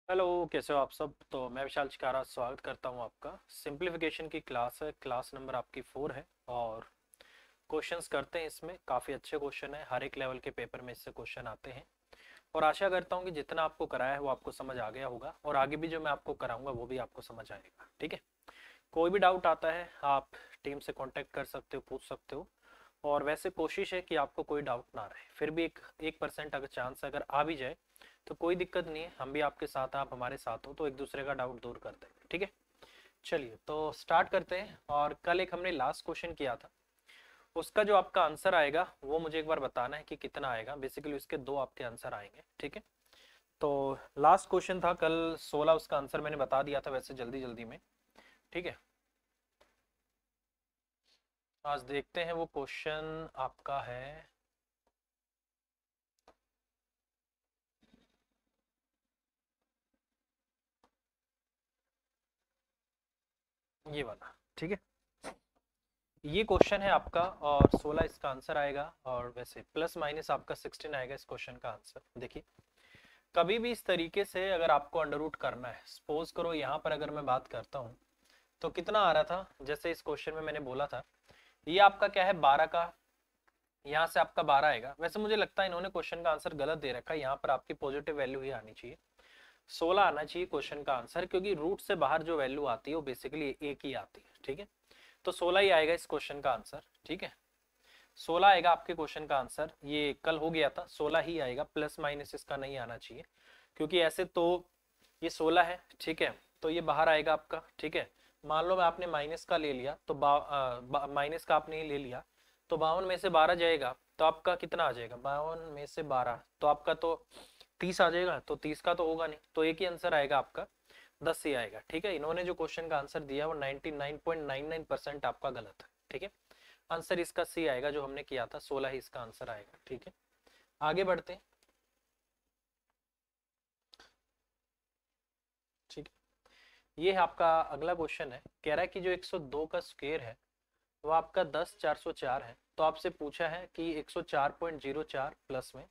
Hello, कैसे हो आप सब। तो मैं विशाल चिकारा स्वागत करता हूं आपका। सिंप्लीफिकेशन की क्लास है, क्लास नंबर आपकी 4 है। और क्वेश्चंस करते हैं, इसमें काफ़ी अच्छे क्वेश्चन है, हर एक लेवल के पेपर में इससे क्वेश्चन आते हैं। और आशा करता हूं कि जितना आपको कराया है वो आपको समझ आ गया होगा, और आगे भी जो मैं आपको कराऊंगा वो भी आपको समझ आएगा। ठीक है, कोई भी डाउट आता है आप टीम से कांटेक्ट कर सकते हो, पूछ सकते हो। और वैसे कोशिश है कि आपको कोई डाउट ना रहे, फिर भी एक 1% अगर चांस अगर आ भी जाए तो कोई दिक्कत नहीं है, हम भी आपके साथ, आप हमारे साथ हो तो एक दूसरे का डाउट दूर कर देंगे। ठीक है, चलिए तो स्टार्ट करते हैं। और कल एक हमने लास्ट क्वेश्चन किया था, उसका जो आपका आंसर आएगा वो मुझे एक बार बताना है कि कितना आएगा। बेसिकली उसके दो आपके आंसर आएंगे। ठीक है, तो लास्ट क्वेश्चन था कल 16, उसका आंसर मैंने बता दिया था वैसे जल्दी जल्दी में। ठीक है, आज देखते हैं वो क्वेश्चन आपका है ये वाला। ठीक है, ये क्वेश्चन है आपका और 16 इसका आंसर आएगा, और वैसे प्लस माइनस आपका 16 आएगा इस क्वेश्चन का आंसर। देखिए, कभी भी इस तरीके से अगर आपको अंडर रूट करना है, सपोज करो यहाँ पर अगर मैं बात करता हूँ तो कितना आ रहा था, जैसे इस क्वेश्चन में मैंने बोला था ये आपका क्या है 12 का, यहाँ से आपका 12 आएगा। वैसे मुझे लगता है इन्होंने क्वेश्चन का आंसर गलत दे रखा है, यहाँ पर आपकी पॉजिटिव वैल्यू ही आनी चाहिए, 16 आना चाहिए क्वेश्चन का आंसर, क्योंकि रूट से बाहर जो वैल्यू आती है वो बेसिकली एक ही आती है। ठीक है, तो 16 ही आएगा इस क्वेश्चन का आंसर। ठीक है, 16 आएगा आपके क्वेश्चन का आंसर। ये कल हो गया था, 16 ही आएगा, प्लस माइनस इसका नहीं आना चाहिए, क्योंकि ऐसे तो ये 16 है। ठीक है, तो ये बाहर आएगा आपका। ठीक है, मान लो मैं आपने माइनस का ले लिया तो माइनस का आपने ले लिया तो 52 में से 12 जाएगा तो आपका कितना आ जाएगा, 52 में से 12 तो आपका तो 30 आ जाएगा। तो 30 का तो होगा नहीं, तो एक ही आंसर आएगा आपका, 10 ही आएगा। ठीक है, इन्होंने जो क्वेश्चन का आंसर दिया वो 99.99% आपका गलत है। ठीक है, आंसर इसका सी आएगा, जो हमने किया था 16 ही इसका आंसर आएगा। ठीक है, आगे बढ़ते हैं। ठीक है, ये है आपका अगला क्वेश्चन है, कह रहा है कि जो 102 का स्क्वायर है वो आपका 10 404 है। तो आपसे पूछा है कि 104.04 प्लस में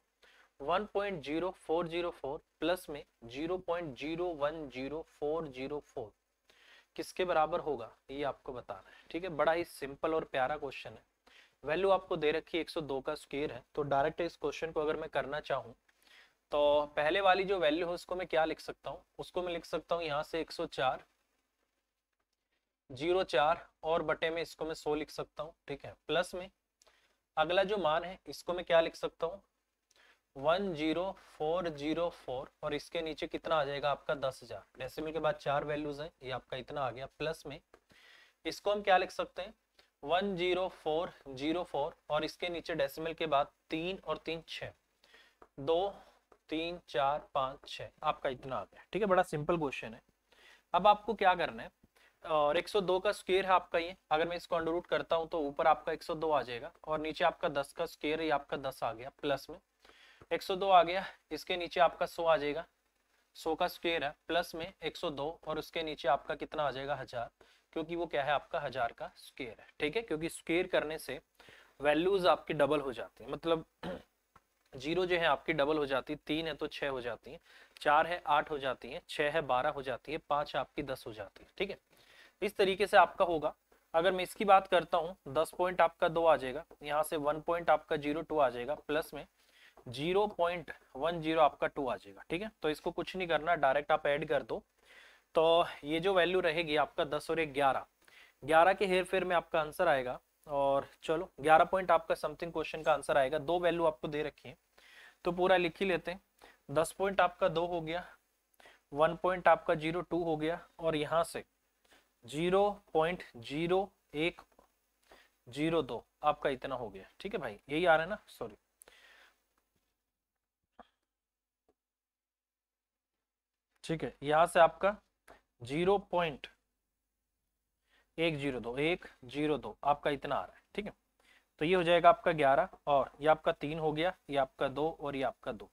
1.0404 प्लस में 0.010404 किसके बराबर होगा, ये आपको बताना है। ठीक है, बड़ा ही सिंपल और प्यारा क्वेश्चन है। वैल्यू आपको दे रखी है 102 का स्क्वायर है, तो डायरेक्ट इस क्वेश्चन को अगर मैं करना चाहूँ तो पहले वाली जो वैल्यू है उसको मैं क्या लिख सकता हूँ, उसको मैं लिख सकता हूँ यहाँ से 104 और बटे में इसको मैं 100 लिख सकता हूँ। ठीक है, प्लस में अगला जो मान है इसको मैं क्या लिख सकता हूँ, 10404, और इसके नीचे कितना आ जाएगा आपका 10,000। डेसिमल के बाद 4 वैल्यूज है, ये आपका इतना आ गया। प्लस में इसको हम क्या लिख सकते हैं, 10404, और इसके नीचे डेसिमल के बाद 3 और 3 6, 2 3 4 5 6, आपका इतना आ गया। ठीक है, बड़ा सिंपल क्वेश्चन है। अब आपको क्या करना है, और 102 का स्क्वायर है आपका ये, अगर मैं इसको अंडर रूट करता हूँ तो ऊपर आपका 102 आ जाएगा, और नीचे आपका 10 का स्क्वायर है, ये आपका 10 आ गया। प्लस में 102 आ गया, इसके नीचे आपका 100 आ जाएगा, 100 का स्क्वायर है, प्लस में 102 और उसके नीचे आपका कितना आ जाएगा 1000, क्योंकि वो क्या है आपका 1000 का स्क्वायर है। ठीक है, क्योंकि स्क्वायर करने से वैल्यूज आपकी डबल हो जाती है, मतलब जीरो जो है आपकी डबल हो जाती है, 3 है तो 6 हो जाती है, 4 है 8 हो जाती है, 6 है 12 हो जाती है, 5 है आपकी 10 हो जाती है। ठीक है, इस तरीके से आपका होगा। अगर मैं इसकी बात करता हूँ 10 पॉइंट आपका 2 आ जाएगा, यहाँ से 1 पॉइंट आपका 02 आ जाएगा, प्लस में 0.10 आपका 2 आ जाएगा। ठीक है, तो इसको कुछ नहीं करना, डायरेक्ट आप ऐड कर दो। तो ये जो वैल्यू रहेगी आपका 10 और 1 11, 11 के हेर फेर में आपका आंसर आएगा। और चलो 11 पॉइंट आपका समथिंग क्वेश्चन का आंसर आएगा। दो वैल्यू आपको दे रखी है तो पूरा लिख ही लेते हैं। 10 पॉइंट आपका 2 हो गया, 1 पॉइंट आपका 02 हो गया, और यहाँ से 0.0102 आपका इतना हो गया। ठीक है भाई, यही आ रहा है ना, सॉरी। ठीक है, यहाँ से आपका 0.102 आपका इतना आ रहा है। ठीक है, तो ये हो जाएगा आपका 11, और ये आपका 3 हो गया, ये आपका 2 और ये आपका 2।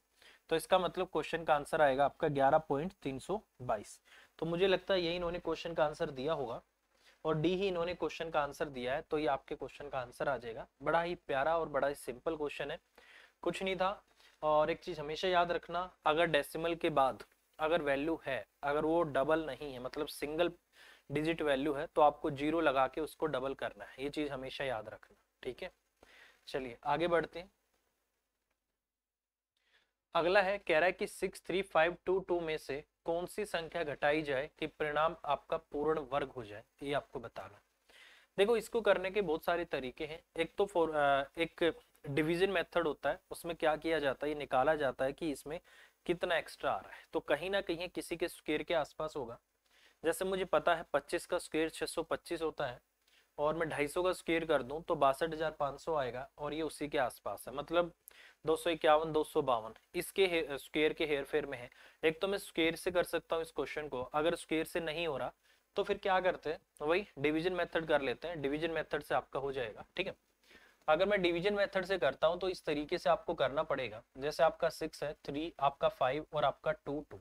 तो इसका मतलब क्वेश्चन का आंसर आएगा आपका 11.322। तो मुझे लगता है यही इन्होंने क्वेश्चन का आंसर दिया होगा, और डी ही इन्होंने क्वेश्चन का आंसर दिया है, तो ये आपके क्वेश्चन का आंसर आ जाएगा। बड़ा ही प्यारा और बड़ा ही सिंपल क्वेश्चन है, कुछ नहीं था। और एक चीज हमेशा याद रखना, अगर डेसिमल के बाद अगर वैल्यू है, अगर वो डबल नहीं है, मतलब सिंगल डिजिट वैल्यू है, तो आपको 0 लगा के उसको डबल करना है, ये चीज हमेशा याद रखना, ठीक है। चलिए आगे बढ़ते हैं। अगला है, कह रहा है कि 63522 में से कौन सी संख्या घटाई जाए कि परिणाम आपका पूर्ण वर्ग हो जाए, ये आपको बताना। देखो इसको करने के बहुत सारे तरीके हैं। एक तो एक डिवीजन मेथड होता है, उसमें क्या किया जाता है, ये निकाला जाता है कि इसमें कितना एक्स्ट्रा आ रहा है, तो कहीं ना कहीं किसी के स्क्वायर के आसपास होगा। जैसे मुझे पता है 25 का स्क्वायर 625 होता है, और मैं 250 का स्क्वायर कर दूं तो 62,500 आएगा, और ये उसी के आसपास है, मतलब 251 252 इसके स्क्वायर के हेर फेर में है। एक तो मैं स्क्वायर से कर सकता हूँ इस क्वेश्चन को, अगर स्क्वायर से नहीं हो रहा तो फिर क्या करते हैं, वही डिवीजन मेथड कर लेते हैं, डिवीजन मेथड से आपका हो जाएगा, ठीक है। अगर मैं डिवीजन मेथड से करता हूं तो इस तरीके से आपको करना पड़ेगा, जैसे आपका 6 है, 3 आपका 5 और आपका 2 2,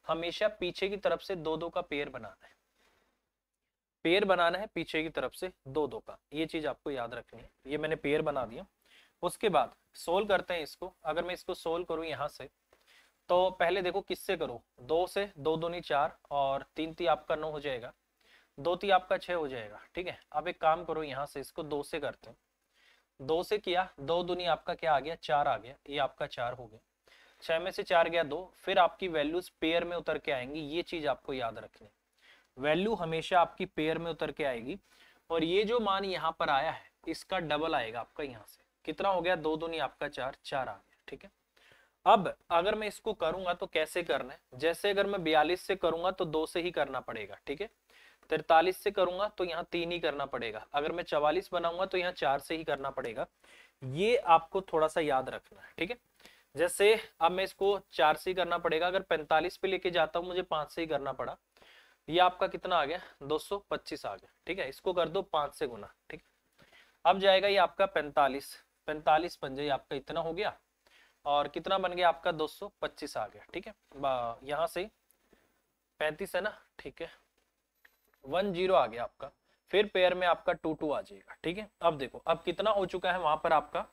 हमेशा पीछे की तरफ से 2 2 का पेयर बनाना है, पेयर बनाना है पीछे की तरफ से 2 2 का, ये चीज आपको याद रखनी है। ये मैंने पेयर बना दिया। उसके बाद सोल्व करते हैं इसको। अगर मैं इसको सोल्व करूं यहाँ से, तो पहले देखो किससे करो, 2 से, 2 दूनी 4 और 3 3 आपका 9 हो जाएगा, 2 3 आपका 6 हो जाएगा, ठीक है। अब एक काम करो, यहाँ से इसको 2 से करते हैं, 2 से किया, 2 दूनी आपका क्या आ गया, 4 आ गया, ये आपका 4 हो गया, 6 में से 4 गया 2, फिर आपकी वैल्यूज पेयर में उतर के आएंगी, ये चीज आपको याद रखनी, वैल्यू हमेशा आपकी पेयर में उतर के आएगी, और ये जो मान यहाँ पर आया है इसका डबल आएगा आपका यहाँ से, कितना हो गया, 2 दूनी आपका 4, 4 आ गया, ठीक है। अब अगर मैं इसको करूंगा तो कैसे करना है, जैसे अगर मैं 42 से करूंगा तो 2 से ही करना पड़ेगा, ठीक है। 43 से करूंगा तो यहाँ 3 ही करना पड़ेगा, अगर मैं 44 बनाऊंगा तो यहाँ 4 से ही करना पड़ेगा, ये आपको थोड़ा सा याद रखना है, ठीक है। जैसे अब मैं इसको 4 से ही करना पड़ेगा, अगर 45 पे लेके जाता हूँ मुझे 5 से ही करना पड़ा, ये आपका कितना आ गया, 225 आ गया, ठीक है। इसको कर दो 5 से गुना, ठीक है। अब जाएगा ये आपका 45, 45 पंजे आपका इतना हो गया, और कितना बन गया आपका 225 आ गया, ठीक है। यहाँ से 35 है ना, ठीक है, 1 0 आ गया आपका, फिर पेयर में आपका 2 2 आ जाएगा, ठीक है। अब देखो अब कितना हो चुका है, वहां पर आपका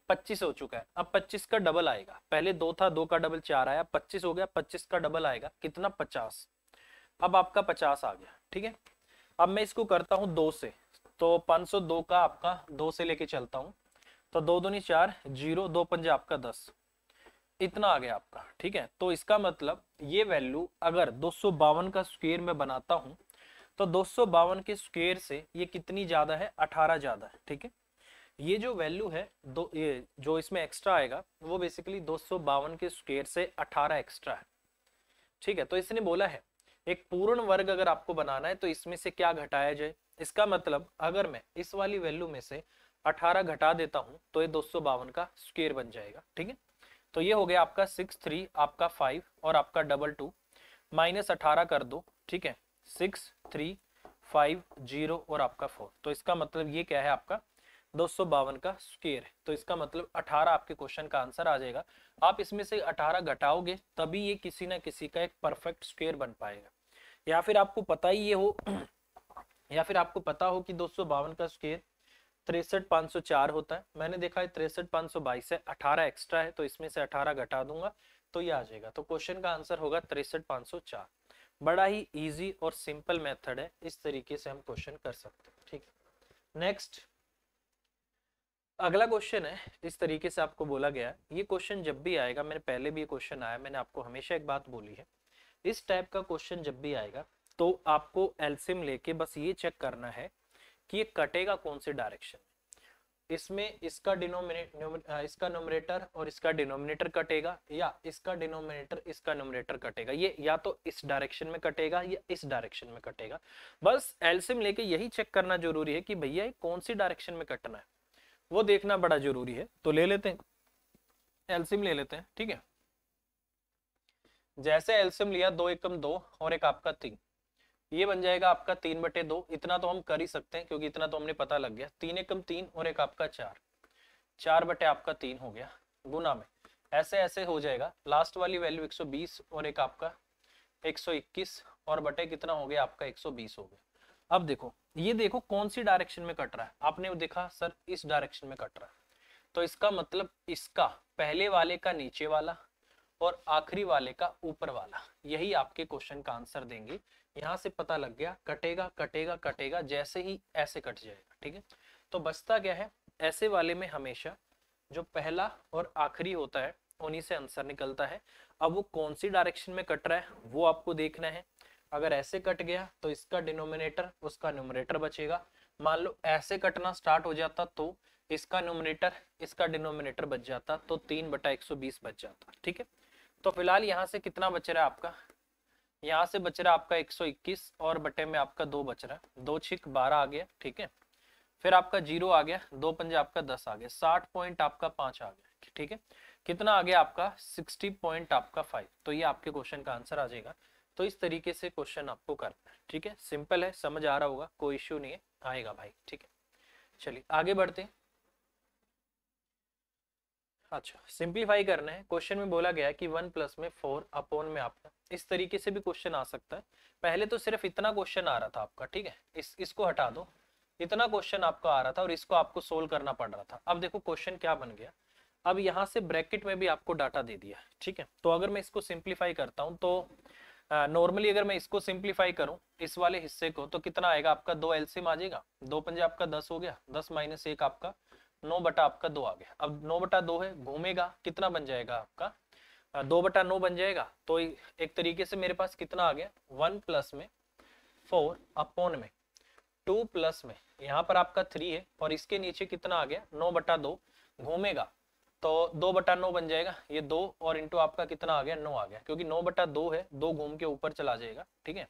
25 हो चुका है, अब 25 का डबल आएगा, पहले 2 था, 2 का डबल 4 आया, 25 हो गया, 25 का डबल आएगा कितना, 50, अब आपका 50 आ गया, ठीक है। अब मैं इसको करता हूँ 2 से, तो 502 का आपका 2 से लेके चलता हूँ, तो 2 दूनी 4, 0 2 पंजे आपका 10, इतना आ गया आपका, ठीक है। तो इसका मतलब ये वैल्यू अगर 252 का स्क्वायर में बनाता हूं तो 252 के स्क्वायर से ये कितनी ज्यादा है, 18 ज्यादा है, ठीक है। ये जो वैल्यू है दो, ये जो इसमें एक्स्ट्रा आएगा वो बेसिकली 252 के स्क्वायर से 18 एक्स्ट्रा है, ठीक है। तो इसने बोला है एक पूर्ण वर्ग अगर आपको बनाना है तो इसमें से क्या घटाया जाए, इसका मतलब अगर मैं इस वाली वैल्यू में से 18 घटा देता हूं तो ये 252 का स्क्वायर बन जाएगा, ठीक है। तो ये हो गया आपका 6 3 आपका 5 और आपका 2 2 माइनस 18 कर दो, ठीक है, 6 3 5 0 और आपका 4, तो इसका मतलब ये क्या है, आपका 252 का स्क्वायर है, तो इसका मतलब 18 आपके क्वेश्चन का आंसर आ जाएगा। आप इसमें से 18 घटाओगे तभी ये किसी ना किसी का एक परफेक्ट स्क्वायर बन पाएगा, या फिर आपको पता ही ये हो या फिर आपको पता हो कि 252 का स्क्वायर 63,504 होता है, मैंने देखा है 63,522 है, 18 एक्स्ट्रा है तो इसमें से 18 घटा दूंगा तो ये आ जाएगा, तो क्वेश्चन का आंसर होगा 63,504। बड़ा ही इजी और सिंपल मेथड है, इस तरीके से हम क्वेश्चन कर सकते हैं, ठीक है। नेक्स्ट अगला क्वेश्चन है, इस तरीके से आपको बोला गया है, ये क्वेश्चन जब भी आएगा, मैंने पहले भी ये क्वेश्चन आया, मैंने आपको हमेशा एक बात बोली है, इस टाइप का क्वेश्चन जब भी आएगा तो आपको एलसीएम लेके बस ये चेक करना है कि ये कटेगा कौन से डायरेक्शन में, इसमें इसका इसका न्यूमरेटर और इसका डिनोमिनेटर कटेगा, या इसका डिनोमिनेटर इसका न्यूमरेटर कटेगा, ये या तो इस डायरेक्शन में कटेगा या इस डायरेक्शन में कटेगा। बस एलसीएम लेके यही चेक करना जरूरी है कि भैया ये कौन सी डायरेक्शन में कटना है, वो देखना बड़ा जरूरी है। तो ले लेते हैं एलसीएम, ले लेते हैं, ठीक है। जैसे एलसीएम लिया, 2 एकम 2 और एक आपका 3, ये बन जाएगा आपका 3/2, इतना तो हम कर ही सकते हैं क्योंकि इतना तो हमने पता लग गया, 3 एकम 3 और एक आपका 4, 4/3 हो गया, गुना में ऐसे ऐसे हो जाएगा, लास्ट वाली वैल्यू 120 और एक आपका 121 और बटे कितना हो गया आपका 120 हो गया। अब देखो ये देखो कौन सी डायरेक्शन में कट रहा है, आपने देखा सर इस डायरेक्शन में कट रहा है, तो इसका मतलब इसका पहले वाले का नीचे वाला और आखिरी वाले का ऊपर वाला, यही आपके क्वेश्चन का आंसर देंगे। यहां से पता लग गया, कटेगा कटेगा कटेगा, जैसे ही ऐसे कट जाएगा, ठीक है। तो बचता क्या है, ऐसे वाले में हमेशा जो पहला और आखिरी होता है उन्हीं से आंसर निकलता है। अब वो कौन सी डायरेक्शन में कट रहा है वो आपको देखना है। अगर ऐसे कट गया तो इसका डिनोमिनेटर उसका न्यूमरेटर बचेगा। मान लो ऐसे कटना स्टार्ट हो जाता तो इसका न्यूमरेटर इसका डिनोमिनेटर बच जाता, तो 3/120 बच जाता, ठीक है। तो फिलहाल यहाँ से कितना बच रहा है आपका, यहाँ से बच रहा है आपका 121 और बटे में आपका 2 बच रहा है, 2 6 12 आ गया, ठीक है। फिर आपका 0 आ गया, 2 पंजे आपका 10 आ गया, 60 पॉइंट आपका 5 आ गया, ठीक है। कितना आ गया आपका 60 पॉइंट आपका 5। तो ये आपके क्वेश्चन का आंसर आ जाएगा। तो इस तरीके से क्वेश्चन आपको करना है, ठीक है। सिंपल है, समझ आ रहा होगा, कोई इश्यू नहीं है, आएगा भाई, ठीक है। चलिए आगे बढ़ते हैं। अच्छा, सिंप्लीफाई करना है। क्वेश्चन में बोला गया है कि 1 प्लस में 4 अपॉन में आपका, इस तरीके से भी क्वेश्चन आ सकता है। पहले तो सिर्फ इतना क्वेश्चन आ रहा था आपका, ठीक है, इसको हटा दो, इतना क्वेश्चन आपका आ रहा था और इसको आपको सोल्व करना पड़ रहा था। अब देखो क्वेश्चन क्या बन गया, अब यहाँ से ब्रैकेट में भी आपको डाटा दे दिया, ठीक है। तो अगर मैं इसको सिंप्लीफाई करता हूँ तो नॉर्मली अगर मैं इसको सिंप्लीफाई करूं इस वाले हिस्से को, तो कितना आएगा आपका, 2 एलसीएम आ जाएगा, 2 पंजे आपका 10 हो गया, 10 माइनस 1 आपका 9 बटा आपका 2 आ गया। अब 9 बटा 2 है, घूमेगा कितना बन जाएगा आपका, 2 बटा 9 बन जाएगा। तो एक तरीके से मेरे पास कितना आ गया, 1 प्लस में 4 अपॉन में 2 प्लस में यहाँ पर आपका 3 है और इसके नीचे कितना आ गया, 9 बटा 2, घूमेगा तो 2 बटा 9 बन जाएगा, ये 2 और इंटू आपका कितना आ गया, 9 आ गया, क्योंकि 9 बटा 2 है, 2 घूम के ऊपर चला जाएगा, ठीक है,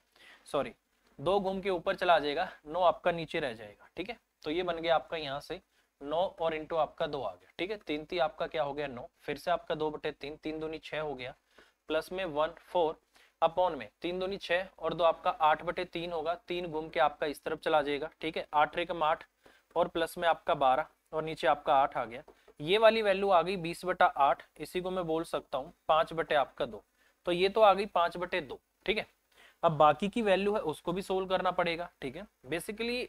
सॉरी 2 घूम के ऊपर चला जाएगा, 9 आपका नीचे रह जाएगा, ठीक है। तो ये बन गया आपका यहाँ से 9 और इंटू आपका 2 आ गया, ठीक है। 3 3 आपका क्या हो गया 9, फिर से आपका 2/3, 3 दूनी 6 हो गया, प्लस में 1 4 अपॉन में 3 दूनी 6 और 2 आपका 8/3 होगा, 3 घूम के आपका इस तरफ चला जाएगा, ठीक है, 8 रेकम 8 और प्लस में आपका 12 और नीचे आपका 8 आ गया। ये वाली वैल्यू आ गई 20/8, इसी को मैं बोल सकता हूँ 5 बटे आपका 2, तो ये तो आ गई 5/2, ठीक है। अब बाकी की वैल्यू है उसको भी सोल्व करना पड़ेगा, ठीक है। बेसिकली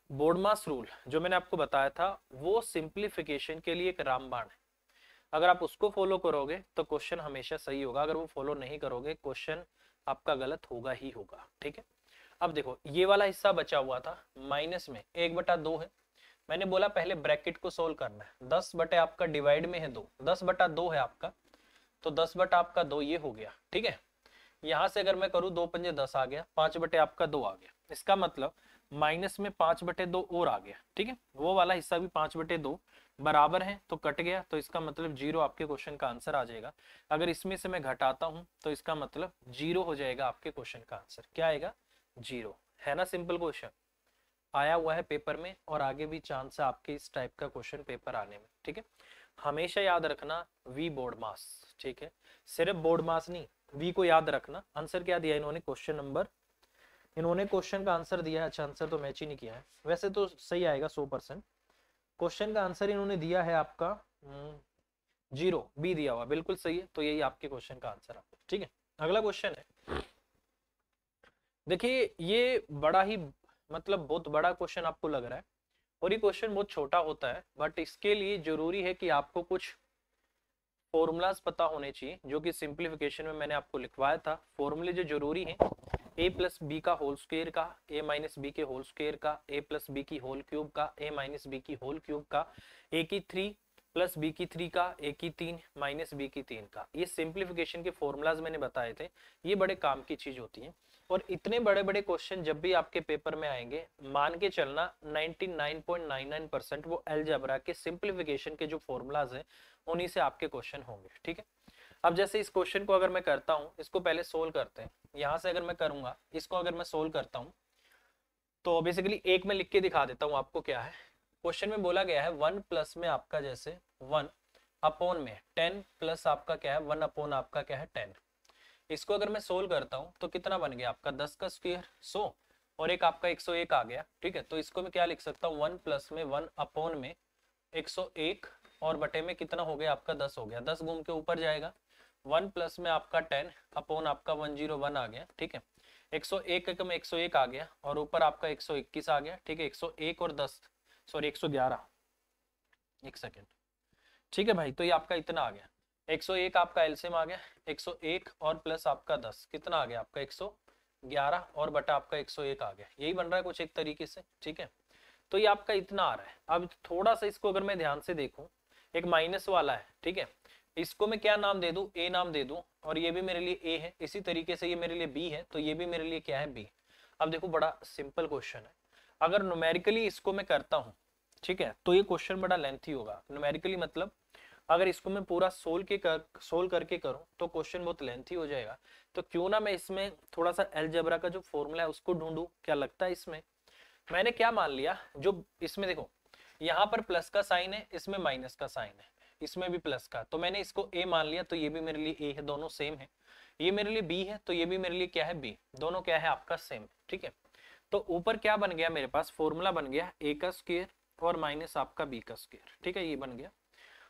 बोर्डमास रूल जो मैंने आपको बताया था वो सिंप्लीफिकेशन के लिए एक रामबाण है। अगर आप उसको फॉलो करोगे तो क्वेश्चन हमेशा सही होगा, अगर वो फॉलो नहीं करोगे क्वेश्चन आपका गलत होगा ही होगा, ठीक है। अब देखो ये वाला हिस्सा बचा हुआ था, माइनस में 1/2 है, मैंने बोला पहले ब्रैकेट को सोल्व करना है, 10 बटे आपका डिवाइड में है 2, 10/2 है आपका, तो 10 बटा आपका 2 ये हो गया, ठीक है। यहां से अगर मैं करूँ 2 पंजे 10 आ गया, 5 बटे आपका 2 आ गया, इसका मतलब माइनस में 5/2 और आ गया, ठीक है। वो वाला हिस्सा भी 5/2 बराबर है तो कट गया, तो इसका मतलब 0 आपके क्वेश्चन का आंसर आ जाएगा। अगर इसमें से मैं घटाता हूं तो इसका मतलब 0 हो जाएगा आपके क्वेश्चन का आंसर, क्या आएगा 0, है ना। सिंपल क्वेश्चन आया हुआ है पेपर में और आगे भी चांस है आपके इस टाइप का क्वेश्चन पेपर आने में, ठीक है। हमेशा याद रखना वी बोर्ड मास, ठीक है, सिर्फ बोर्ड मास नहीं, वी को याद रखना। आंसर क्या दिया इन्होंने, क्वेश्चन नंबर, इन्होंने क्वेश्चन का आंसर दिया है, अच्छा आंसर तो मैच ही नहीं किया है, वैसे तो सही आएगा 100%। क्वेश्चन का आंसर इन्होंने दिया है आपका 0, बी दिया हुआ, बिल्कुल सही है, तो यही आपके क्वेश्चन का आंसर है, ठीक है। अगला क्वेश्चन है, देखिए ये बड़ा ही मतलब बहुत बड़ा क्वेश्चन आपको लग रहा है और ये क्वेश्चन बहुत छोटा होता है, बट इसके लिए जरूरी है कि आपको कुछ फॉर्मूलाज पता होने चाहिए, जो कि सिंप्लीफिकेशन में मैंने आपको लिखवाया था। फॉर्मूले जो जरूरी हैं, a प्लस बी का होल स्क्वायर का, a माइनस बी के होल स्क्वायर का, a प्लस बी की होल क्यूब का, a माइनस बी की होल क्यूब का, a की 3 प्लस बी की 3 का, a की 3 माइनस बी की 3 का, ये सिंप्लीफिकेशन के फॉर्मूलाज मैंने बताए थे। ये बड़े काम की चीज होती है और इतने बड़े बड़े क्वेश्चन जब भी आपके पेपर में आएंगे, मान के चलना 99.99% वो अलजेब्रा के सिंप्लीफिकेशन के जो फॉर्मूलाज हैं उन्हीं से आपके क्वेश्चन होंगे, ठीक है। अब जैसे इस क्वेश्चन को अगर मैं करता हूं, इसको पहले सोल्व करते हैं, यहां से अगर मैं करूंगा इसको, अगर मैं सोल्व करता हूं तो बेसिकली एक में लिख के दिखा देता हूं आपको क्या है। क्वेश्चन में बोला गया है 1 प्लस में आपका जैसे 1 अपॉन में 10 प्लस आपका क्या है 1 अपॉन आपका क्या है 10। इसको अगर मैं सोल्व करता हूं तो कितना बन गया आपका 10 का स्क्वायर 100 और एक आपका 101 आ गया, ठीक है। तो इसको मैं क्या लिख सकता हूँ, 1 प्लस में 1 अपॉन में 101 और बटे में कितना हो गया आपका 10 हो गया, 10 घूम के ऊपर जाएगा, 1 प्लस में आपका 10 अपॉन आपका 101 आ गया, ठीक है। 101 एकम 101 आ गया और ऊपर आपका 121 आ गया, ठीक है। 101 और 10 सॉरी 111, एक सेकेंड, ठीक है भाई। तो ये आपका इतना आ गया। 101 आपका एलसीएम आ गया, 101 और प्लस आपका 10 कितना आ गया आपका 111 और बटा आपका 101 आ गया, यही बन रहा है कुछ एक तरीके से, ठीक है। तो ये आपका इतना आ रहा है। अब थोड़ा सा इसको अगर मैं ध्यान से देखूं, एक माइनस वाला है, ठीक है, इसको मैं क्या नाम दे दूं, ए नाम दे दूं, और ये भी मेरे लिए ए है, इसी तरीके से ये मेरे लिए बी है, तो ये भी मेरे लिए क्या है, बी। अब देखो बड़ा सिंपल क्वेश्चन है, अगर न्यूमेरिकली इसको मैं करता हूं, ठीक है, तो ये क्वेश्चन बड़ा लेंथी होगा। न्यूमेरिकली मतलब अगर इसको मैं पूरा सोल्व करके करूं तो क्वेश्चन बहुत लेंथी हो जाएगा। तो क्यों ना मैं इसमें थोड़ा सा अलजेब्रा का जो फॉर्मूला है उसको ढूंढूं, क्या लगता है इसमें मैंने क्या मान लिया, जो इसमें देखो यहाँ पर प्लस का साइन है, इसमें माइनस का साइन है, इसमें भी प्लस का, तो मैंने इसको ए मान लिया, तो ये भी मेरे लिए ए है, दोनों सेम है। ये मेरे लिए बी है, तो ये भी मेरे लिए क्या है, बी, दोनों क्या है आपका सेम, ठीक है। तो ऊपर क्या बन गया मेरे पास, फॉर्मूला बन गया ए का स्क्वायर और माइनस आपका बी का स्क्वायर, ठीक है, ये बन गया।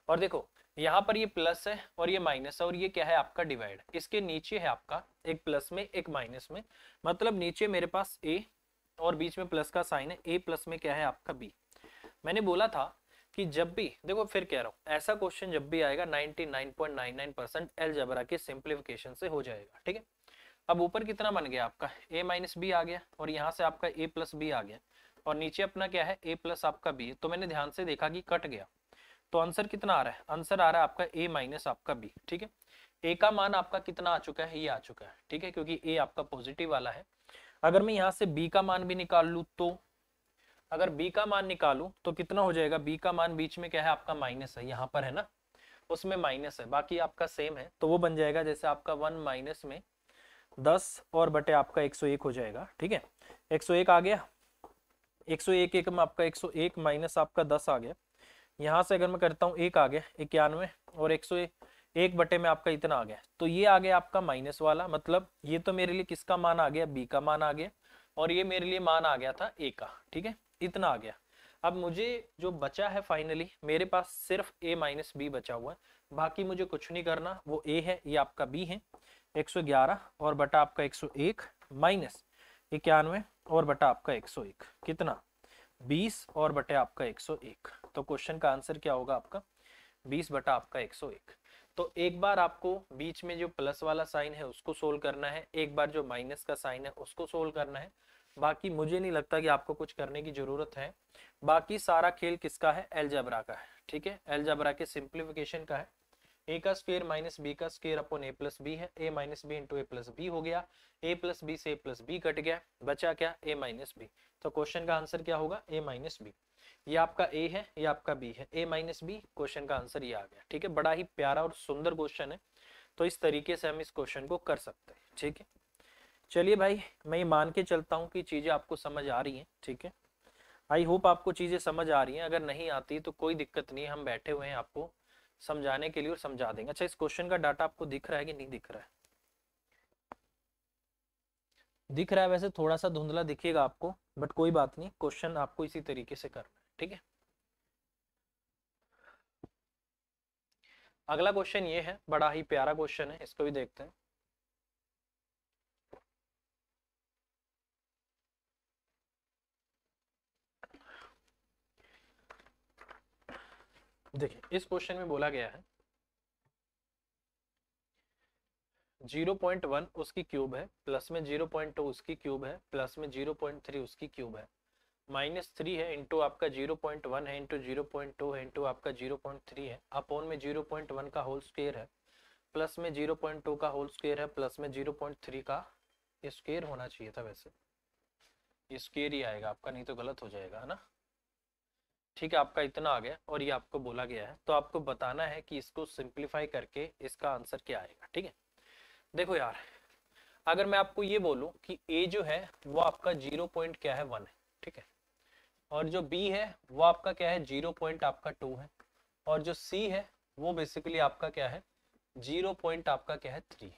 और देखो यहाँ पर ये प्लस है और ये माइनस है, और ये क्या है आपका डिवाइड, इसके नीचे है आपका एक प्लस में एक माइनस में, मतलब नीचे मेरे पास ए और बीच में प्लस का साइन है, ए प्लस में क्या है आपका बी। मैंने बोला था कि जब भी देखो, फिर कह रहा हूं, ऐसा क्वेश्चन जब भी आएगा 99.99% अलजेब्रा के सिंप्लीफिकेशन से हो जाएगा, ठीक है। अब ऊपर कितना बन गया आपका a माइनस बी आ गया, और यहाँ से आपका a प्लस बी आ गया, और नीचे अपना क्या है a प्लस आपका b। तो मैंने ध्यान से देखा कि कट गया, तो आंसर कितना आ रहा है, आंसर आ रहा है आपका a माइनस आपका b, ठीक है। a का मान आपका कितना आ चुका है, ये आ चुका है, ठीक है, क्योंकि a आपका पॉजिटिव वाला है। अगर मैं यहाँ से b का मान भी निकाल लूँ, तो अगर b का मान निकालूं तो कितना हो जाएगा, b का मान बीच में क्या है आपका माइनस है, यहाँ पर है ना, उसमें माइनस है, बाकी आपका सेम है, तो वो बन जाएगा जैसे आपका 1 माइनस में 10 और बटे आपका 101 हो जाएगा, ठीक है। 101 आ गया, 101 एक में आपका 101 माइनस आपका 10 आ गया, यहाँ से अगर मैं करता हूँ 1 आ गया 91, और 101 बटे में आपका इतना आ गया, तो ये आ गया आपका माइनस वाला, मतलब ये तो मेरे लिए किसका मान आ गया, बी का मान आ गया, और ये मेरे लिए मान आ गया था ए का, ठीक है, इतना आ गया। अब मुझे जो बचा है फाइनली, मेरे पास सिर्फ a माइनस बी बचा हुआ है, बाकी मुझे कुछ नहीं करना, वो a है, ये आपका b है, 111 और बटा आपका 101 माइनस 91 और बटा आपका 101 कितना 20 और बटे आपका 101। तो क्वेश्चन का आंसर क्या होगा आपका 20 बटा आपका 101। तो एक बार आपको बीच में जो प्लस वाला साइन है उसको सोल्व करना है, एक बार जो माइनस का साइन है उसको सोल्व करना है, बाकी मुझे नहीं लगता कि आपको कुछ करने की जरूरत है। बाकी सारा खेल किसका है, अलजेब्रा का है, ठीक है, अलजेब्रा के सिंप्लीफिकेशन का है। ए का स्क्वायर माइनस बी का स्क्वायर अपॉन ए प्लस बी है, ए माइनस बी इंटू ए प्लस बी हो गया, ए प्लस बी से ए प्लस बी कट गया, बचा क्या ए माइनस बी। तो क्वेश्चन का आंसर क्या होगा ए माइनस बी। ये आपका ए है, ये आपका बी है, ए माइनस बी, क्वेश्चन का आंसर ये आ गया, ठीक है। बड़ा ही प्यारा और सुंदर क्वेश्चन है, तो इस तरीके से हम इस क्वेश्चन को कर सकते हैं, ठीक है। चलिए भाई, मैं ये मान के चलता हूँ कि चीजें आपको समझ आ रही हैं, ठीक है। आई होप आपको चीजें समझ आ रही हैं, अगर नहीं आती तो कोई दिक्कत नहीं है, हम बैठे हुए हैं आपको समझाने के लिए और समझा देंगे। अच्छा, इस क्वेश्चन का डाटा आपको दिख रहा है कि नहीं दिख रहा है, दिख रहा है, वैसे थोड़ा सा धुंधला दिखेगा आपको, बट कोई बात नहीं, क्वेश्चन आपको इसी तरीके से करना है, ठीक है। अगला क्वेश्चन ये है, बड़ा ही प्यारा क्वेश्चन है, इसको भी देखते हैं। देखिए इस क्वेश्चन में बोला गया है 0.1 उसकी क्यूब है, प्लस में 0.2 उसकी क्यूब है, प्लस में 0.3 उसकी क्यूब है, -3 है, इंटू आपका 0.1 है, इंटू 0.2 है, इंटू आपका 0.3 है, अपॉन में 0.1 का होल स्क्वायर है, प्लस में 0.2 का होल स्क्वायर है, प्लस में 0.3 का स्क्वायर होना चाहिए था, वैसे स्क्वायर ही आएगा आपका, नहीं तो गलत हो जाएगा, है ना। ठीक है, आपका इतना आ गया और ये आपको बोला गया है, तो आपको बताना है कि इसको सिंप्लीफाई करके इसका आंसर क्या आएगा, ठीक है। देखो यार, अगर मैं आपको ये बोलूं कि a जो है वो आपका 0 पॉइंट क्या है 1 है, ठीक है, और जो b है वो आपका क्या है 0 पॉइंट आपका 2 है, और जो c है वो बेसिकली आपका क्या है 0 पॉइंट आपका क्या है 3।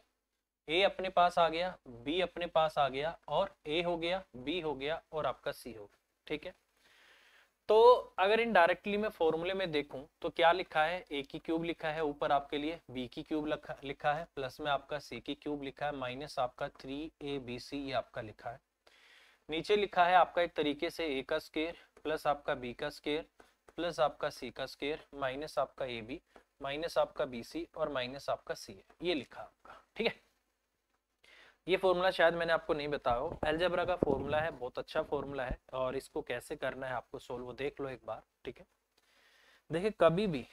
a अपने पास आ गया, b अपने पास आ गया, और a हो गया, b हो गया, और आपका c हो गया, ठीक है। तो अगर इनडायरेक्टली मैं फॉर्मूले में देखूं तो क्या लिखा है, a की क्यूब लिखा है ऊपर आपके लिए, b की क्यूब लिखा है, प्लस में आपका c की क्यूब लिखा है, माइनस आपका 3abc ये आपका लिखा है, नीचे लिखा है आपका एक तरीके से a का स्क्वायर प्लस आपका b का स्क्वायर प्लस आपका c का स्क्वायर माइनस आपका ab माइनस आपका BC और माइनस आपका CA, ये लिखा आपका, ठीक है। ये फॉर्मूला शायद मैंने आपको नहीं बताया हो, अलजेब्रा का फॉर्मूला है, बहुत अच्छा फॉर्मूला है, और इसको कैसे करना है आपको सोल्व, वो देख लो एक बार, ठीक है। देखिए कभी भी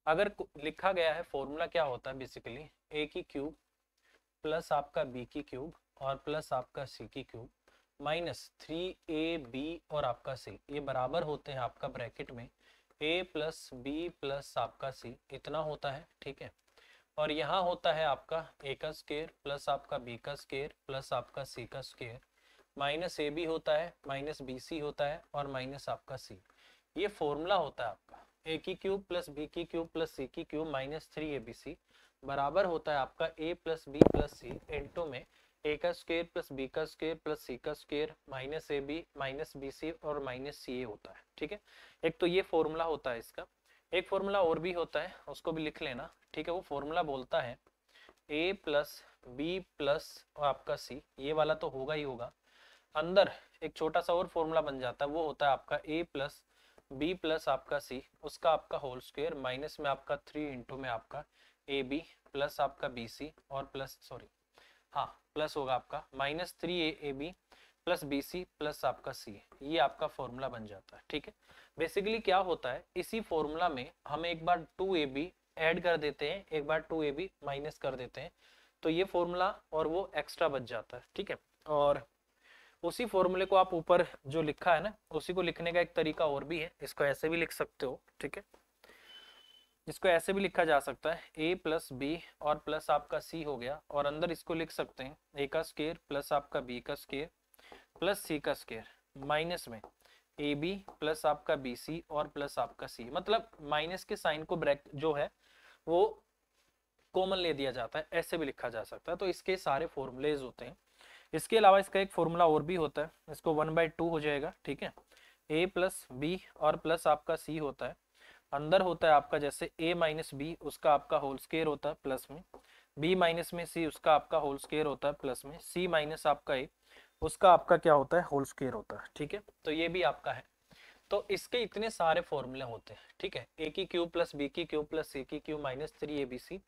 अगर लिखा गया है, फॉर्मूला क्या होता है बेसिकली, A की क्यूब प्लस आपका B की क्यूब और प्लस आपका C की क्यूब माइनस 3AB और आपका C, ये बराबर होते हैं आपका ब्रैकेट में A प्लस B प्लस आपका C, इतना होता है, ठीक है। और यहाँ होता है आपका A का स्क्वायर प्लस आपका B का स्क्वायर प्लस आपका C का स्क्वायर, माइनस AB होता है, माइनस BC होता है और माइनस आपका C। ये फॉर्मूला होता है आपका A की क्यूब प्लस B की क्यूब प्लस C की क्यूब माइनस 3ABC बराबर होता है आपका A plus B plus C into में A का स्क्वायर प्लस B का स्क्वायर प्लस C का square minus AB minus BC और माइनस CA होता है, ठीक है। एक तो ये फॉर्मूला होता है इसका, एक फॉर्मूला और भी होता है, उसको भी लिख लेना, ठीक है। वो फॉर्मूला बोलता है A प्लस B प्लस आपका C, ये वाला तो होगा ही होगा, अंदर एक छोटा सा और फॉर्मूला बन जाता है, वो होता है आपका A प्लस B प्लस आपका C, उसका आपका होल स्क्वायर माइनस में आपका 3 इंटू में आपका AB प्लस आपका BC और प्लस सॉरी हाँ प्लस होगा आपका minus 3AB plus BC plus आपका C, ये आपका फॉर्मूला बन जाता है, ठीक है। बेसिकली क्या होता है, इसी फॉर्मूला में हम एक बार 2AB ऐड कर देते हैं, एक बार 2AB माइनस कर देते हैं, तो ये फॉर्मूला और वो एक्स्ट्रा बच जाता है, ठीक है। और उसी फॉर्मूले को आप ऊपर जो लिखा है ना, उसी को लिखने का एक तरीका और भी है, इसको ऐसे भी लिख सकते हो, ठीक है। इसको ऐसे भी लिखा जा सकता है A प्लस B और प्लस आपका C हो गया, और अंदर इसको लिख सकते हैं A का स्क्वायर प्लस आपका B का स्क्वायर प्लस C का स्क्वायर माइनस में AB प्लस आपका BC और प्लस आपका C, मतलब माइनस के साइन को ब्रैक जो है वो कॉमन ले दिया जाता है, ऐसे भी लिखा जा सकता है। तो इसके सारे फॉर्मूलेज होते हैं। इसके अलावा इसका एक फॉर्मूला और भी होता है, इसको 1/2 हो जाएगा, ठीक है। A प्लस B और प्लस आपका C होता है, अंदर होता है आपका जैसे A माइनस B, उसका आपका होल स्क्वायर होता है प्लस में, B माइनस में C, उसका आपका होल स्क्वायर होता है प्लस में, C माइनस आपका A, उसका आपका क्या होता है, होल स्क्वायर होता है, ठीक है। तो ये भी आपका है। तो इसके इतने सारे फॉर्मूले होते हैं, ठीक है। A की क्यूब प्लस B की क्यूब प्लस C की क्यूब माइनस 3ABC,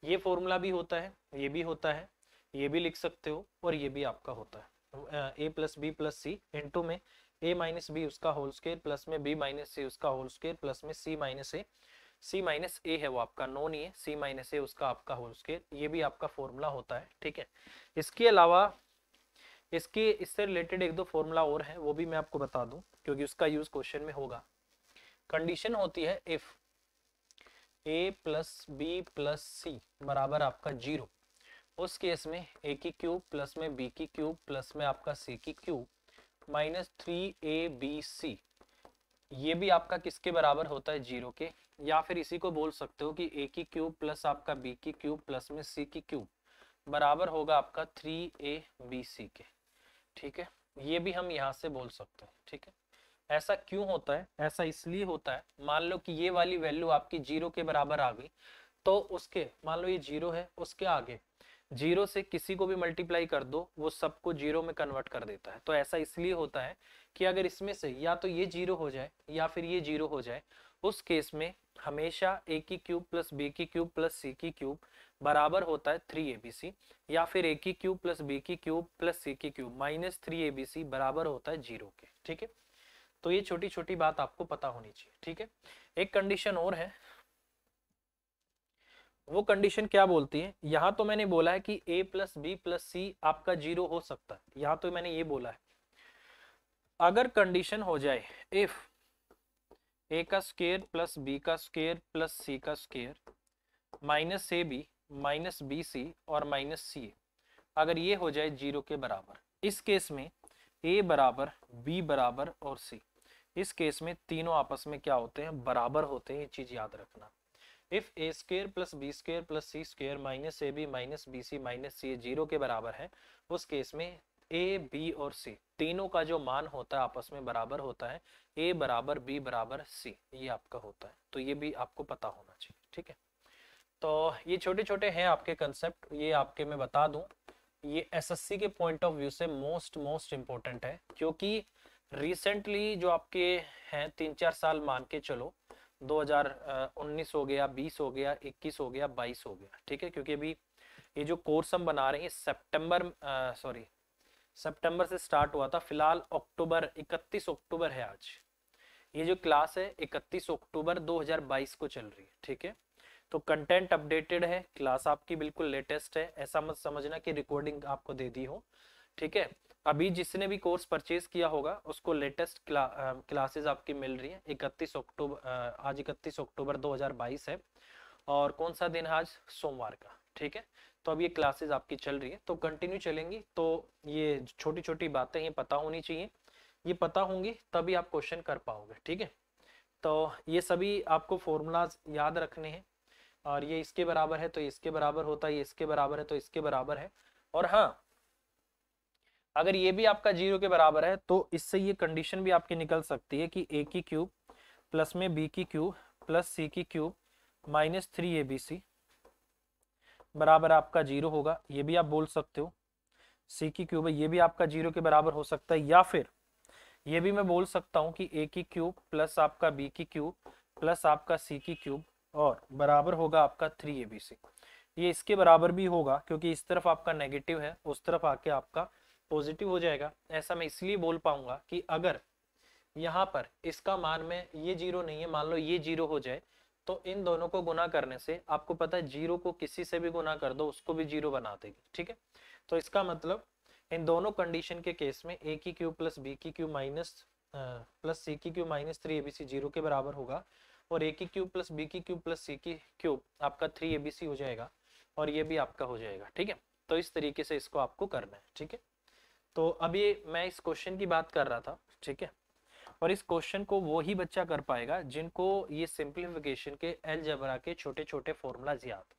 ये फॉर्मूला भी होता है, ये भी होता है, ये भी लिख सकते हो, और ये भी आपका होता है A plus B plus C into में A माइनस B उसका होल स्क्वायर प्लस में B माइनस C उसका होल स्क्वायर प्लस में C माइनस A है वो आपका नो नहीं है, C माइनस A उसका आपका होल स्क्वायर, ये भी आपका फॉर्मूला होता है, ठीक है। इसके अलावा इससे रिलेटेड एक दो फॉर्मूला और है, वो भी मैं आपको बता दूं क्योंकि उसका यूज क्वेश्चन में होगा। कंडीशन होती है if A plus B plus C बराबर आपका 0, उस केस में A की क्यूब प्लस में B की क्यूब प्लस में आपका C की क्यूब माइनस 3ABC, ये भी आपका किसके बराबर होता है, 0 के। या फिर इसी को बोल सकते हो कि A की क्यूब प्लस आपका B की क्यूब प्लस में C की क्यूब बराबर होगा आपका 3ABC के, ठीक है। ये भी हम यहाँ से बोल सकते हैं, ठीक है। ऐसा क्यों होता है, ऐसा इसलिए होता है, मान लो कि ये वाली वैल्यू आपकी 0 के बराबर आ गई, तो उसके मान लो ये 0 है, उसके आगे 0 से किसी को भी मल्टीप्लाई कर दो, वो सबको 0 में कन्वर्ट कर देता है। तो ऐसा इसलिए होता है कि अगर इसमें से या तो ये 0 हो जाए या फिर ये 0 हो जाए, उस केस में हमेशा A की क्यूब प्लस B की क्यूब प्लस C की क्यूब बराबर होता है 3ABC, या फिर A की क्यूब प्लस B की क्यूब प्लस C की क्यूब माइनस 3ABC बराबर होता है 0 के, ठीक है। तो ये छोटी छोटी बात आपको पता होनी चाहिए, ठीक है। एक कंडीशन और है, वो कंडीशन क्या बोलती है, यहां तो मैंने बोला है कि A plus B plus C आपका 0 हो सकता है, यहां तो मैंने ये बोला है। अगर कंडीशन हो जाए इफ A का स्क्वायर प्लस B का स्क्वायर प्लस C का square minus AB minus BC और माइनस CA, अगर ये हो जाए 0 के बराबर, इस केस में A बराबर B बराबर और C, इस केस में तीनों आपस में क्या होते हैं, बराबर होते हैं, ये चीज याद रखना। If A square plus B square plus C square minus AB minus BC minus CA 0 के बराबर है, उस केस में A B और C तीनों का जो मान होता है आपस में बराबर होता है, A बराबर B बराबर C, ये आपका होता है। तो ये भी आपको पता होना चाहिए, ठीक है। तो ये छोटे छोटे हैं आपके कंसेप्ट, ये आपके मैं बता दूं, ये एसएससी के पॉइंट ऑफ व्यू से मोस्ट इम्पोर्टेंट है, क्योंकि रिसेंटली जो आपके हैं 3-4 साल मान के चलो, 2019 हो गया, 20 हो गया, 21 हो गया, 22 हो गया, ठीक है। क्योंकि अभी ये जो कोर्स हम बना रहे हैं सितंबर से स्टार्ट हुआ था, फिलहाल अक्टूबर 31 अक्टूबर है आज। ये जो क्लास है 31 अक्टूबर 2022 को चल रही है, ठीक है। तो कंटेंट अपडेटेड है, क्लास आपकी बिल्कुल लेटेस्ट है, ऐसा मत समझना कि रिकॉर्डिंग आपको दे दी हो, ठीक है। अभी जिसने भी कोर्स परचेज किया होगा उसको लेटेस्ट क्लासेस आपकी मिल रही है। 31 अक्टूबर आज 31 अक्टूबर 2022 है और कौन सा दिन है आज? सोमवार का, ठीक है। तो अब ये क्लासेस आपकी चल रही है तो कंटिन्यू चलेंगी। तो ये छोटी छोटी बातें ये पता होनी चाहिए, ये पता होंगी तभी आप क्वेश्चन कर पाओगे, ठीक है। तो ये सभी आपको फॉर्मूलाज याद रखने हैं, और ये इसके बराबर है तो इसके बराबर होता है, ये इसके बराबर है तो इसके बराबर है। और हाँ, अगर ये भी आपका 0 के बराबर है तो इससे ये कंडीशन भी आपकी निकल सकती है कि a की क्यूब प्लस में b की क्यूब प्लस c की क्यूब माइनस 3abc बराबर आपका 0 होगा। ये भी आप बोल सकते हो। c की क्यूब है, ये भी आपका 0 के बराबर हो सकता है। या फिर ये भी मैं बोल सकता हूँ कि a की क्यूब प्लस आपका b की क्यूब प्लस आपका c की क्यूब और बराबर होगा आपका 3abc। ये इसके बराबर भी होगा क्योंकि इस तरफ आपका नेगेटिव है, उस तरफ आके आपका पॉजिटिव हो जाएगा। ऐसा मैं इसलिए बोल पाऊंगा कि अगर यहाँ पर इसका मान में ये 0 नहीं है, मान लो ये 0 हो जाए, तो इन दोनों को गुना करने से आपको पता है 0 को किसी से भी गुना कर दो उसको भी 0 बना देगी, ठीक है। तो इसका मतलब इन दोनों कंडीशन के केस में a की क्यूब प्लस b की क्यूब माइनस प्लस c की क्यूब माइनस 3abc 0 के बराबर होगा, और a की क्यूब प्लस b की क्यूब प्लस c की क्यूब आपका 3abc हो जाएगा, और ये भी आपका हो जाएगा, ठीक है। तो इस तरीके से इसको आपको करना है, ठीक है। तो अभी मैं इस क्वेश्चन की बात कर रहा था, ठीक है। और इस क्वेश्चन को वो ही बच्चा कर पाएगा जिनको ये सिंप्लीफिकेशन के अलजेब्रा के छोटे छोटे फॉर्मूलाज याद।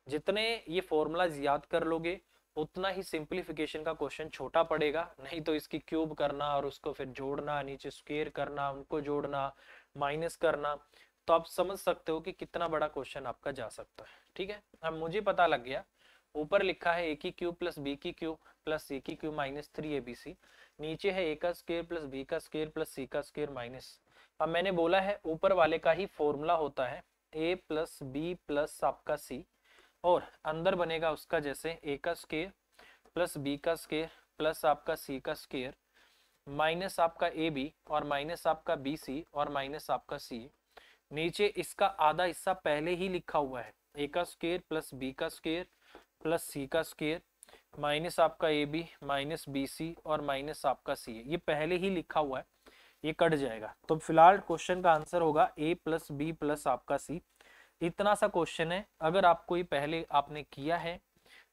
जितने ये फॉर्मूलाज याद कर लोगे उतना ही सिंप्लीफिकेशन का क्वेश्चन छोटा पड़ेगा। नहीं तो इसकी क्यूब करना और उसको फिर जोड़ना, नीचे स्क्वायर करना, उनको जोड़ना, माइनस करना, तो आप समझ सकते हो कि कितना बड़ा क्वेश्चन आपका जा सकता है, ठीक है। अब मुझे पता लग गया, ऊपर लिखा है a की क्यूब प्लस b की क्यूब प्लस c की क्यूब माइनस 3abc, नीचे है a का स्क्वायर प्लस b का स्क्वायर प्लस c का स्क्वायर माइनस। अब मैंने बोला है ऊपर वाले का ही फॉर्मूला होता है a प्लस b प्लस आपका c, और अंदर बनेगा उसका जैसे a का स्क्वायर प्लस b का स्क्वायर प्लस आपका c का स्क्वायर माइनस आपका ab और माइनस आपका bc और माइनस आपका c। नीचे इसका आधा हिस्सा पहले ही लिखा हुआ है, a का स्क्वायर प्लस b का स्क्वायर प्लस c का स्क्वायर माइनस आपका ab माइनस bc और माइनस आपका c, ये पहले ही लिखा हुआ है, ये कट जाएगा। तो फिलहाल क्वेश्चन का आंसर होगा a प्लस बी प्लस आपका c। इतना सा क्वेश्चन है, अगर आपको ये पहले आपने किया है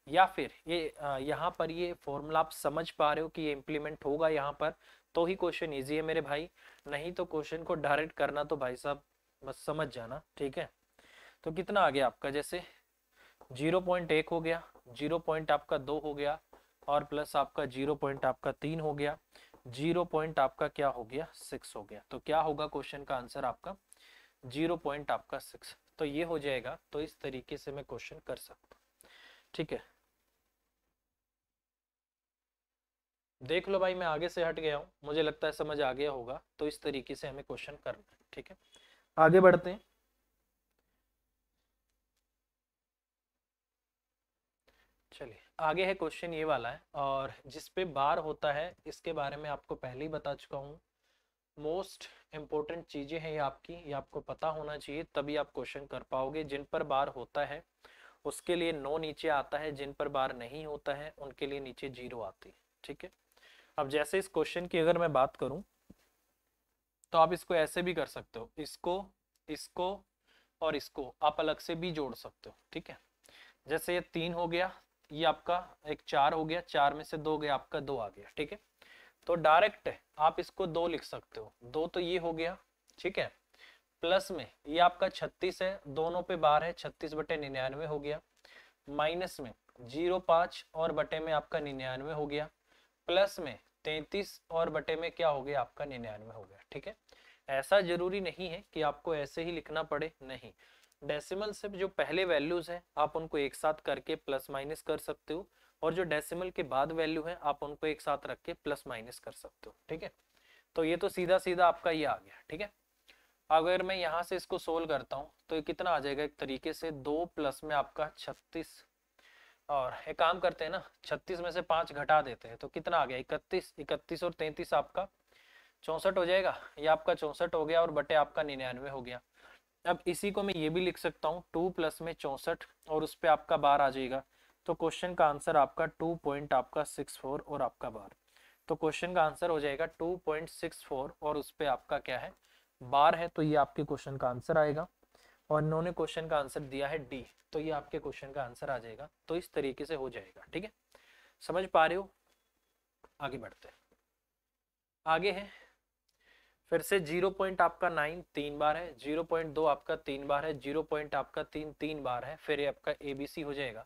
या फिर ये यहाँ पर ये फॉर्मूला आप समझ पा रहे हो कि ये इम्प्लीमेंट होगा यहाँ पर, तो ही क्वेश्चन इजी है मेरे भाई। नहीं तो क्वेश्चन को डायरेक्ट करना तो भाई साहब बस समझ जाना, ठीक है। तो कितना आ गया आपका, जैसे 0.1 हो गया, 0 पॉइंट आपका 2 हो गया, और प्लस आपका 0 पॉइंट आपका 3 हो गया, 0 पॉइंट आपका क्या हो गया 6 हो गया। तो क्या होगा क्वेश्चन का आंसर आपका 0 पॉइंट आपका 6, तो ये हो जाएगा। तो इस तरीके से मैं क्वेश्चन कर सकता हूँ, ठीक है। देख लो भाई, मैं आगे से हट गया हूँ, मुझे लगता है समझ आ गया होगा। तो इस तरीके से हमें क्वेश्चन करना है, ठीक है। आगे बढ़ते हैं। चलिए आगे है क्वेश्चन ये वाला है, और जिस पे बार होता है इसके बारे में आपको पहले ही बता चुका हूँ। मोस्ट इंपॉर्टेंट चीजें हैं ये आपकी, ये आपको पता होना चाहिए तभी आप क्वेश्चन कर पाओगे। जिन पर बार होता है उसके लिए 9 नीचे आता है, जिन पर बार नहीं होता है उनके लिए नीचे 0 आती है, ठीक है। अब जैसे इस क्वेश्चन की अगर मैं बात करूं तो आप इसको ऐसे भी कर सकते हो, इसको इसको और इसको आप अलग से भी जोड़ सकते हो, ठीक है। जैसे ये 3 हो गया, ये आपका एक 4 हो गया, 4 में से 2 गया आपका 2 आ गया, ठीक है। तो डायरेक्ट आप इसको 2 लिख सकते हो, 2 तो ये हो गया, ठीक है। प्लस में ये आपका 36 है, दोनों पे बार है, 36/99 हो गया। माइनस में 0.5 और बटे में आपका 99 हो गया, प्लस में 33 और बटे में क्या हो गया आपका 99 हो गया, ठीक है। ऐसा जरूरी नहीं है कि आपको ऐसे ही लिखना पड़े, नहीं। डेसिमल से जो पहले वैल्यूज हैं आप उनको एक साथ करके प्लस माइनस कर सकते हो, और जो डेसिमल के बाद वैल्यू है आप उनको एक साथ रख के प्लस माइनस कर सकते हो, ठीक है। तो ये तो सीधा सीधा आपका ये आ गया, ठीक है। अगर मैं यहाँ से इसको सोल्व करता हूँ तो ये कितना आ जाएगा एक तरीके से 2 प्लस में आपका 36, और एक काम करते हैं ना, 36 में से 5 घटा देते हैं तो कितना आ गया 31, 31 और 33 आपका 64 हो जाएगा। ये आपका 64 हो गया और बटे आपका 99 हो गया। अब इसी को मैं ये भी लिख सकता हूँ 2 प्लस में 64 और उस पर आपका बार आ जाएगा। तो क्वेश्चन का आंसर आपका 2 पॉइंट आपका 64 और आपका बार। तो क्वेश्चन का आंसर हो जाएगा 2.64 और उस पर आपका क्या है बार है। तो ये आपके क्वेश्चन का आंसर आएगा। और इन्होंने क्वेश्चन का आंसर दिया है डी, तो ये आपके क्वेश्चन का आंसर आ जाएगा। तो इस तरीके से हो जाएगा। ठीक है, समझ पा रहे हो? आगे बढ़ते हैं। आगे है फिर से 0 पॉइंट आपका 9 3 बार है, 0.2 आपका 3 बार है, 0 पॉइंट आपका 3 3 बार है, फिर ये आपका एबीसी हो जाएगा।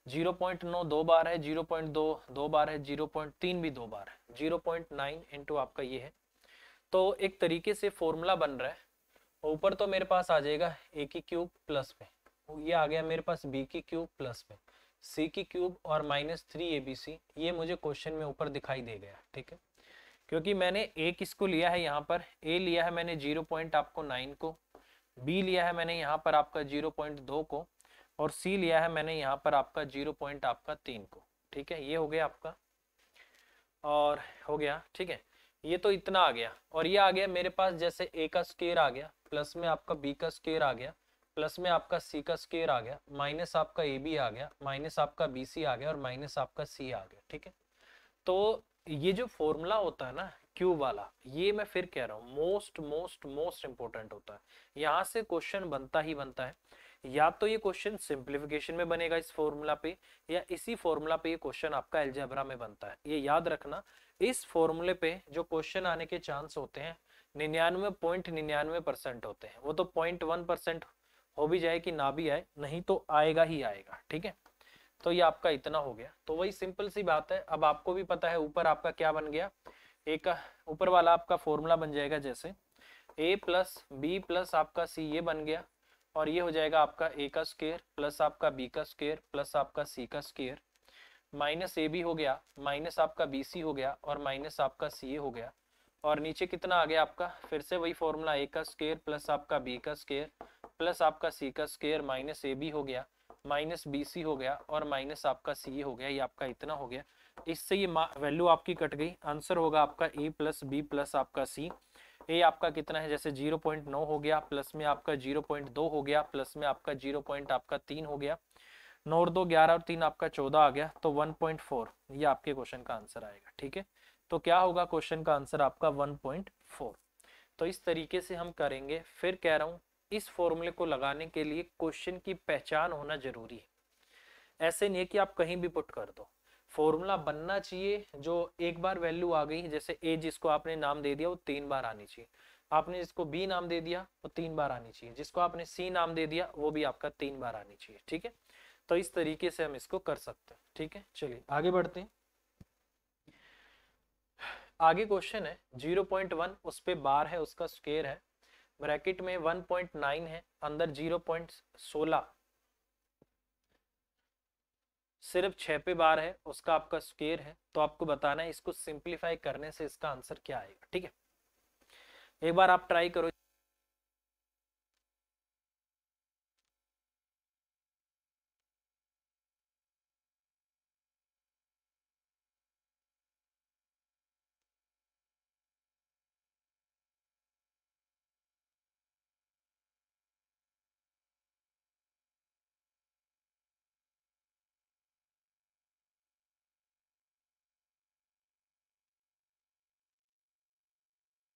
0.9 2 बार है, 0.2 2 बार है, 0.3 भी 2 बार है, 0.9 इंटू आपका ये है। तो एक तरीके से फॉर्मूला बन रहा है। ऊपर तो मेरे पास आ जाएगा ए की क्यूब प्लस में, ये आ गया मेरे पास बी की क्यूब प्लस में सी की क्यूब और -3 ABC। ये मुझे क्वेश्चन में ऊपर दिखाई दे गया। ठीक है, क्योंकि मैंने ए किसको लिया है, यहाँ पर ए लिया है मैंने 0 पॉइंट आपको 9 को, बी लिया है मैंने यहाँ पर आपका 0.2 को, और सी लिया है मैंने यहाँ पर आपका 0 पॉइंट आपका 3 को। ठीक है, ये हो गया आपका और हो गया। ठीक है, ये तो इतना आ गया। और ये आ गया मेरे पास जैसे ए का स्क्वायर आ गया, प्लस में आपका बी का स्क्वायर आ गया, प्लस में आपका सी का स्क्वायर आ गया, माइनस आपका ए बी आ गया, माइनस आपका बी सी आ गया और माइनस आपका सी आ गया। ठीक है, तो ये जो फॉर्मूला होता है ना क्यूब वाला, ये मैं फिर कह रहा हूँ मोस्ट मोस्ट मोस्ट इंपॉर्टेंट होता है। यहाँ से क्वेश्चन बनता ही बनता है। या तो ये क्वेश्चन सिंप्लीफिकेशन में बनेगा इस फॉर्मूला पे, या इसी फॉर्मूला पे ये क्वेश्चन आपका अलजेब्रा में बनता है। ये याद रखना, इस फॉर्मूले पे जो क्वेश्चन आने के चांस होते हैं 99.99% होते हैं। वो तो 0.1% हो भी जाए कि ना भी आए, नहीं तो आएगा ही आएगा। ठीक है, तो ये आपका इतना हो गया। तो वही सिंपल सी बात है। अब आपको भी पता है ऊपर आपका क्या बन गया, एक ऊपर वाला आपका फॉर्मूला बन जाएगा जैसे a प्लस बी प्लस आपका सी, ये बन गया। और ये हो जाएगा आपका a का स्क्वायर प्लस आपका b का स्क्वायर प्लस आपका c का स्क्वायर, माइनस ए बी हो गया, माइनस आपका बी सी हो गया और माइनस आपका सी ए हो गया। और नीचे कितना आ गया आपका, फिर से वही फॉर्मूला a का स्क्वायर प्लस आपका b का स्क्वायर प्लस आपका c का स्क्वायर माइनस ए बी हो गया, माइनस बी सी हो गया और माइनस आपका सी हो गया। ये आपका इतना हो गया। इससे ये वैल्यू आपकी कट गई। आंसर होगा आपका ए प्लस बी प्लस आपका सी। ए आपका कितना है, जैसे 0.9 हो गया, प्लस में आपका 0.2 हो गया, प्लस में आपका 0 पॉइंट आपका 3 हो गया, 9 और 2 11 और 3 आपका 14 आ गया, तो 1.4 ये आपके क्वेश्चन का आंसर आएगा। ठीक है, तो क्या होगा क्वेश्चन का आंसर आपका 1.4। तो इस तरीके से हम करेंगे। फिर कह रहा हूँ इस फॉर्मूले को लगाने के लिए क्वेश्चन की पहचान होना जरूरी है। ऐसे नहीं है कि आप कहीं भी पुट कर दो, फॉर्मूला बनना चाहिए जो एक बार वैल्यू आ गई, जैसे ए जिसको आपने नाम दे दिया वो 3 बार आनी चाहिए, आपने जिसको बी नाम दे दिया वो 3 बार आनी चाहिए, जिसको आपने सी नाम दे दिया वो भी आपका 3 बार आनी चाहिए। ठीक है, तो इस तरीके से हम इसको कर सकते हैं। ठीक है, चलिए आगे बढ़ते हैं। आगे क्वेश्चन है 0.1, उस पे बार है, उसका स्क्वायर है, ब्रैकेट में 1.9 है, अंदर 0.16 सिर्फ 6 पे बार है, उसका आपका स्क्वायर है। तो आपको बताना है इसको सिंप्लीफाई करने से इसका आंसर क्या आएगा। ठीक है, एक बार आप ट्राई करो।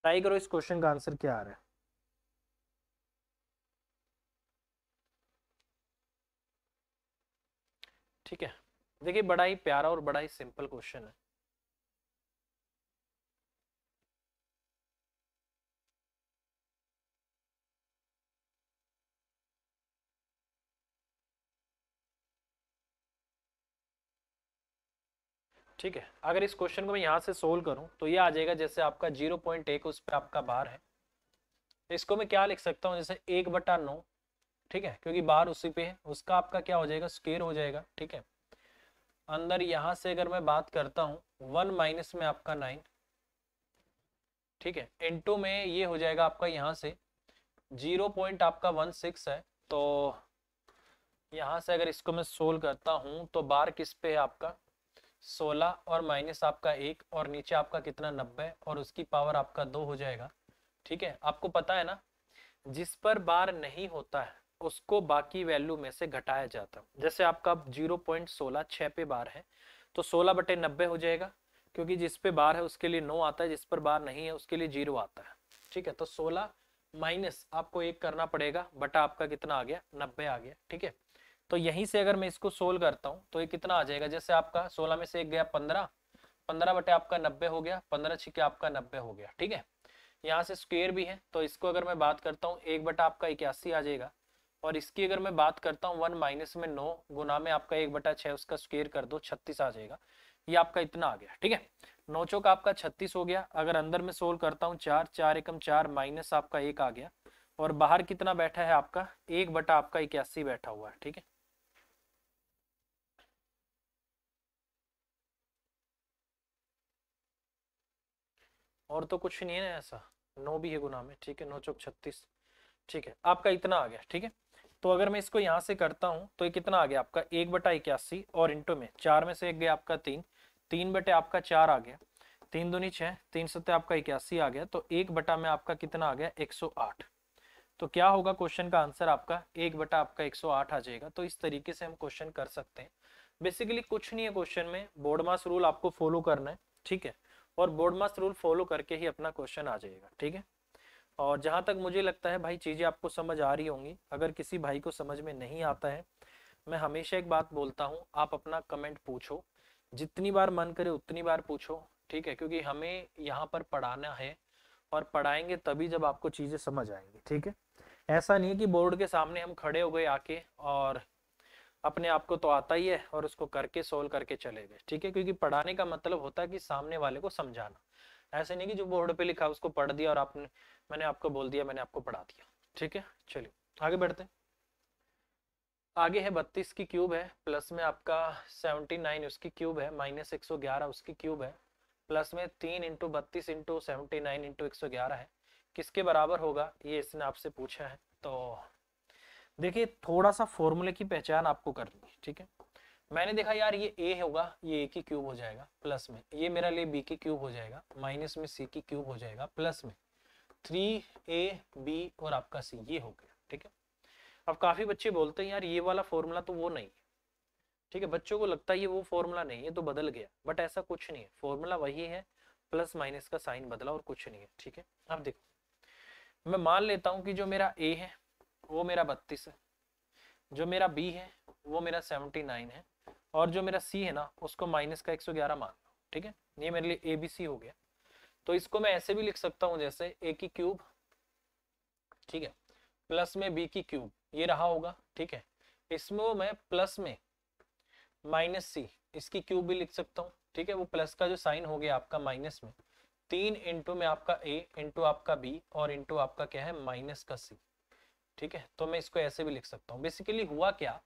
ट्राई करो इस क्वेश्चन का आंसर क्या आ रहा है। ठीक है, देखिए बड़ा ही प्यारा और बड़ा ही सिंपल क्वेश्चन है। ठीक है, अगर इस क्वेश्चन को मैं यहाँ से सोल्व करूँ तो ये आ जाएगा जैसे आपका 0.1 उस पर आपका बार है, इसको मैं क्या लिख सकता हूँ जैसे 1/9। ठीक है, क्योंकि बार उसी पे है, उसका आपका क्या हो जाएगा स्क्वायर हो जाएगा। ठीक है, अंदर यहाँ से अगर मैं बात करता हूँ 1 माइनस में आपका 9। ठीक है, इनटू में ये हो जाएगा आपका यहाँ से 0 आपका 16 है। तो यहाँ से अगर इसको मैं सोल्व करता हूँ तो बार किस पे है आपका 16 और माइनस आपका 1 और नीचे आपका कितना 90 और उसकी पावर आपका 2 हो जाएगा। ठीक है, आपको पता है ना जिस पर बार नहीं होता है उसको बाकी वैल्यू में से घटाया जाता है। जैसे आपका 0.16 6 पे बार है तो 16/90 हो जाएगा, क्योंकि जिस पे बार है उसके लिए 9 आता है, जिस पर बार नहीं है उसके लिए 0 आता है। ठीक है, तो 16 माइनस आपको 1 करना पड़ेगा, बटा आपका कितना आ गया 90 आ गया। ठीक है, तो यहीं से अगर मैं इसको सोल्व करता हूँ तो ये कितना आ जाएगा, जैसे आपका 16 में से 1 गया 15, 15 बटे आपका 90 हो गया, 15 छिके आपका 90 हो गया। ठीक है, यहाँ से स्क्वायर भी है तो इसको अगर मैं बात करता हूँ 1 बटा आपका 81 आ जाएगा, और इसकी अगर मैं बात करता हूँ 1 माइनस में 9 गुना में आपका 1 बटा 6 उसका स्क्वायर कर दो 36 आ जाएगा। ये आपका इतना आ गया। ठीक है, 9 चौका आपका 36 हो गया। अगर अंदर में सोल्व करता हूँ 4 4 एकम 4 माइनस आपका 1 आ गया, और बाहर कितना बैठा है आपका 1 बटा आपका 81 बैठा हुआ है। ठीक है, और तो कुछ नहीं है ना ऐसा, 9 भी है गुना में। ठीक है, 9 चौक 36। ठीक है, आपका इतना आ गया। ठीक है, तो अगर मैं इसको यहाँ से करता हूँ तो ये कितना आ गया आपका 1 बटा 81 और इंटू में 4 में से 1 गया आपका 3, 3 बटे आपका 4 आ गया, 3 दूनी 6, 3 सत्ते आपका 81 आ गया, तो 1 बटा में आपका कितना आ गया 108। तो क्या होगा क्वेश्चन का आंसर आपका 1 बटा आपका 108 आ जाएगा। तो इस तरीके से हम क्वेश्चन कर सकते हैं। बेसिकली कुछ नहीं है क्वेश्चन में, बोर्ड मास रूल आपको फॉलो करना है। ठीक है, और बोर्ड मास रूल फॉलो करके ही अपना क्वेश्चन आ जाएगा। ठीक है, और जहां तक मुझे लगता है भाई चीजें आपको समझ आ रही होंगी। अगर किसी भाई को समझ में नहीं आता है, मैं हमेशा एक बात बोलता हूँ, आप अपना कमेंट पूछो, जितनी बार मन करे उतनी बार पूछो। ठीक है, क्योंकि हमें यहाँ पर पढ़ाना है और पढ़ाएंगे तभी जब आपको चीजें समझ आएंगी। ठीक है, ऐसा नहीं है कि बोर्ड के सामने हम खड़े हो गए आके और अपने आप को तो आता ही है और उसको करके सोल्व करके चले गए। ठीक है, क्योंकि पढ़ाने का मतलब होता है कि सामने वाले को समझाना। ऐसे नहीं कि जो बोर्ड पे लिखा उसको पढ़ दिया और आपने मैंने आपको बोल दिया मैंने आपको पढ़ा दिया। ठीक है, चलिए आगे बढ़ते हैं। आगे है 32 की क्यूब है, प्लस में आपका 79 उसकी क्यूब है, माइनस 111 उसकी क्यूब है, प्लस में 3 इंटू 32 इंटू 79 इंटू 111 है, किसके बराबर होगा ये इसने आपसे पूछा है। तो देखिए थोड़ा सा फॉर्मूले की पहचान आपको करनी है। ठीक है, मैंने देखा यार ये a होगा, ये a की क्यूब हो जाएगा, प्लस में ये मेरा लिए b की क्यूब हो जाएगा, माइनस में c की क्यूब हो जाएगा, प्लस में 3ab और आपका c ये हो गया। ठीक है, अब काफी बच्चे बोलते हैं यार ये वाला फॉर्मूला तो वो नहीं है। ठीक है, बच्चों को लगता है ये वो फॉर्मूला नहीं है तो बदल गया, बट ऐसा कुछ नहीं है, फॉर्मूला वही है, प्लस माइनस का साइन बदला और कुछ नहीं है। ठीक है, अब देखो मैं मान लेता हूँ कि जो मेरा a है वो मेरा 32 है, जो मेरा b है वो मेरा 79 है, और जो मेरा c है ना उसको माइनस का 111 मान लो। ठीक है, ये मेरे लिए abc हो गया। तो इसको मैं ऐसे भी लिख सकता हूँ जैसे a की क्यूब, ठीक है, प्लस में b की क्यूब ये रहा होगा। ठीक है, इसमें वो मैं प्लस में माइनस सी इसकी क्यूब भी लिख सकता हूँ। ठीक है, वो प्लस का जो साइन हो गया आपका माइनस में 3 इंटू में आपका a इंटू आपका b और इंटू आपका क्या है माइनस का c। ठीक है, तो मैं इसको ऐसे भी लिख सकता हूँ। बेसिकली हुआ क्या,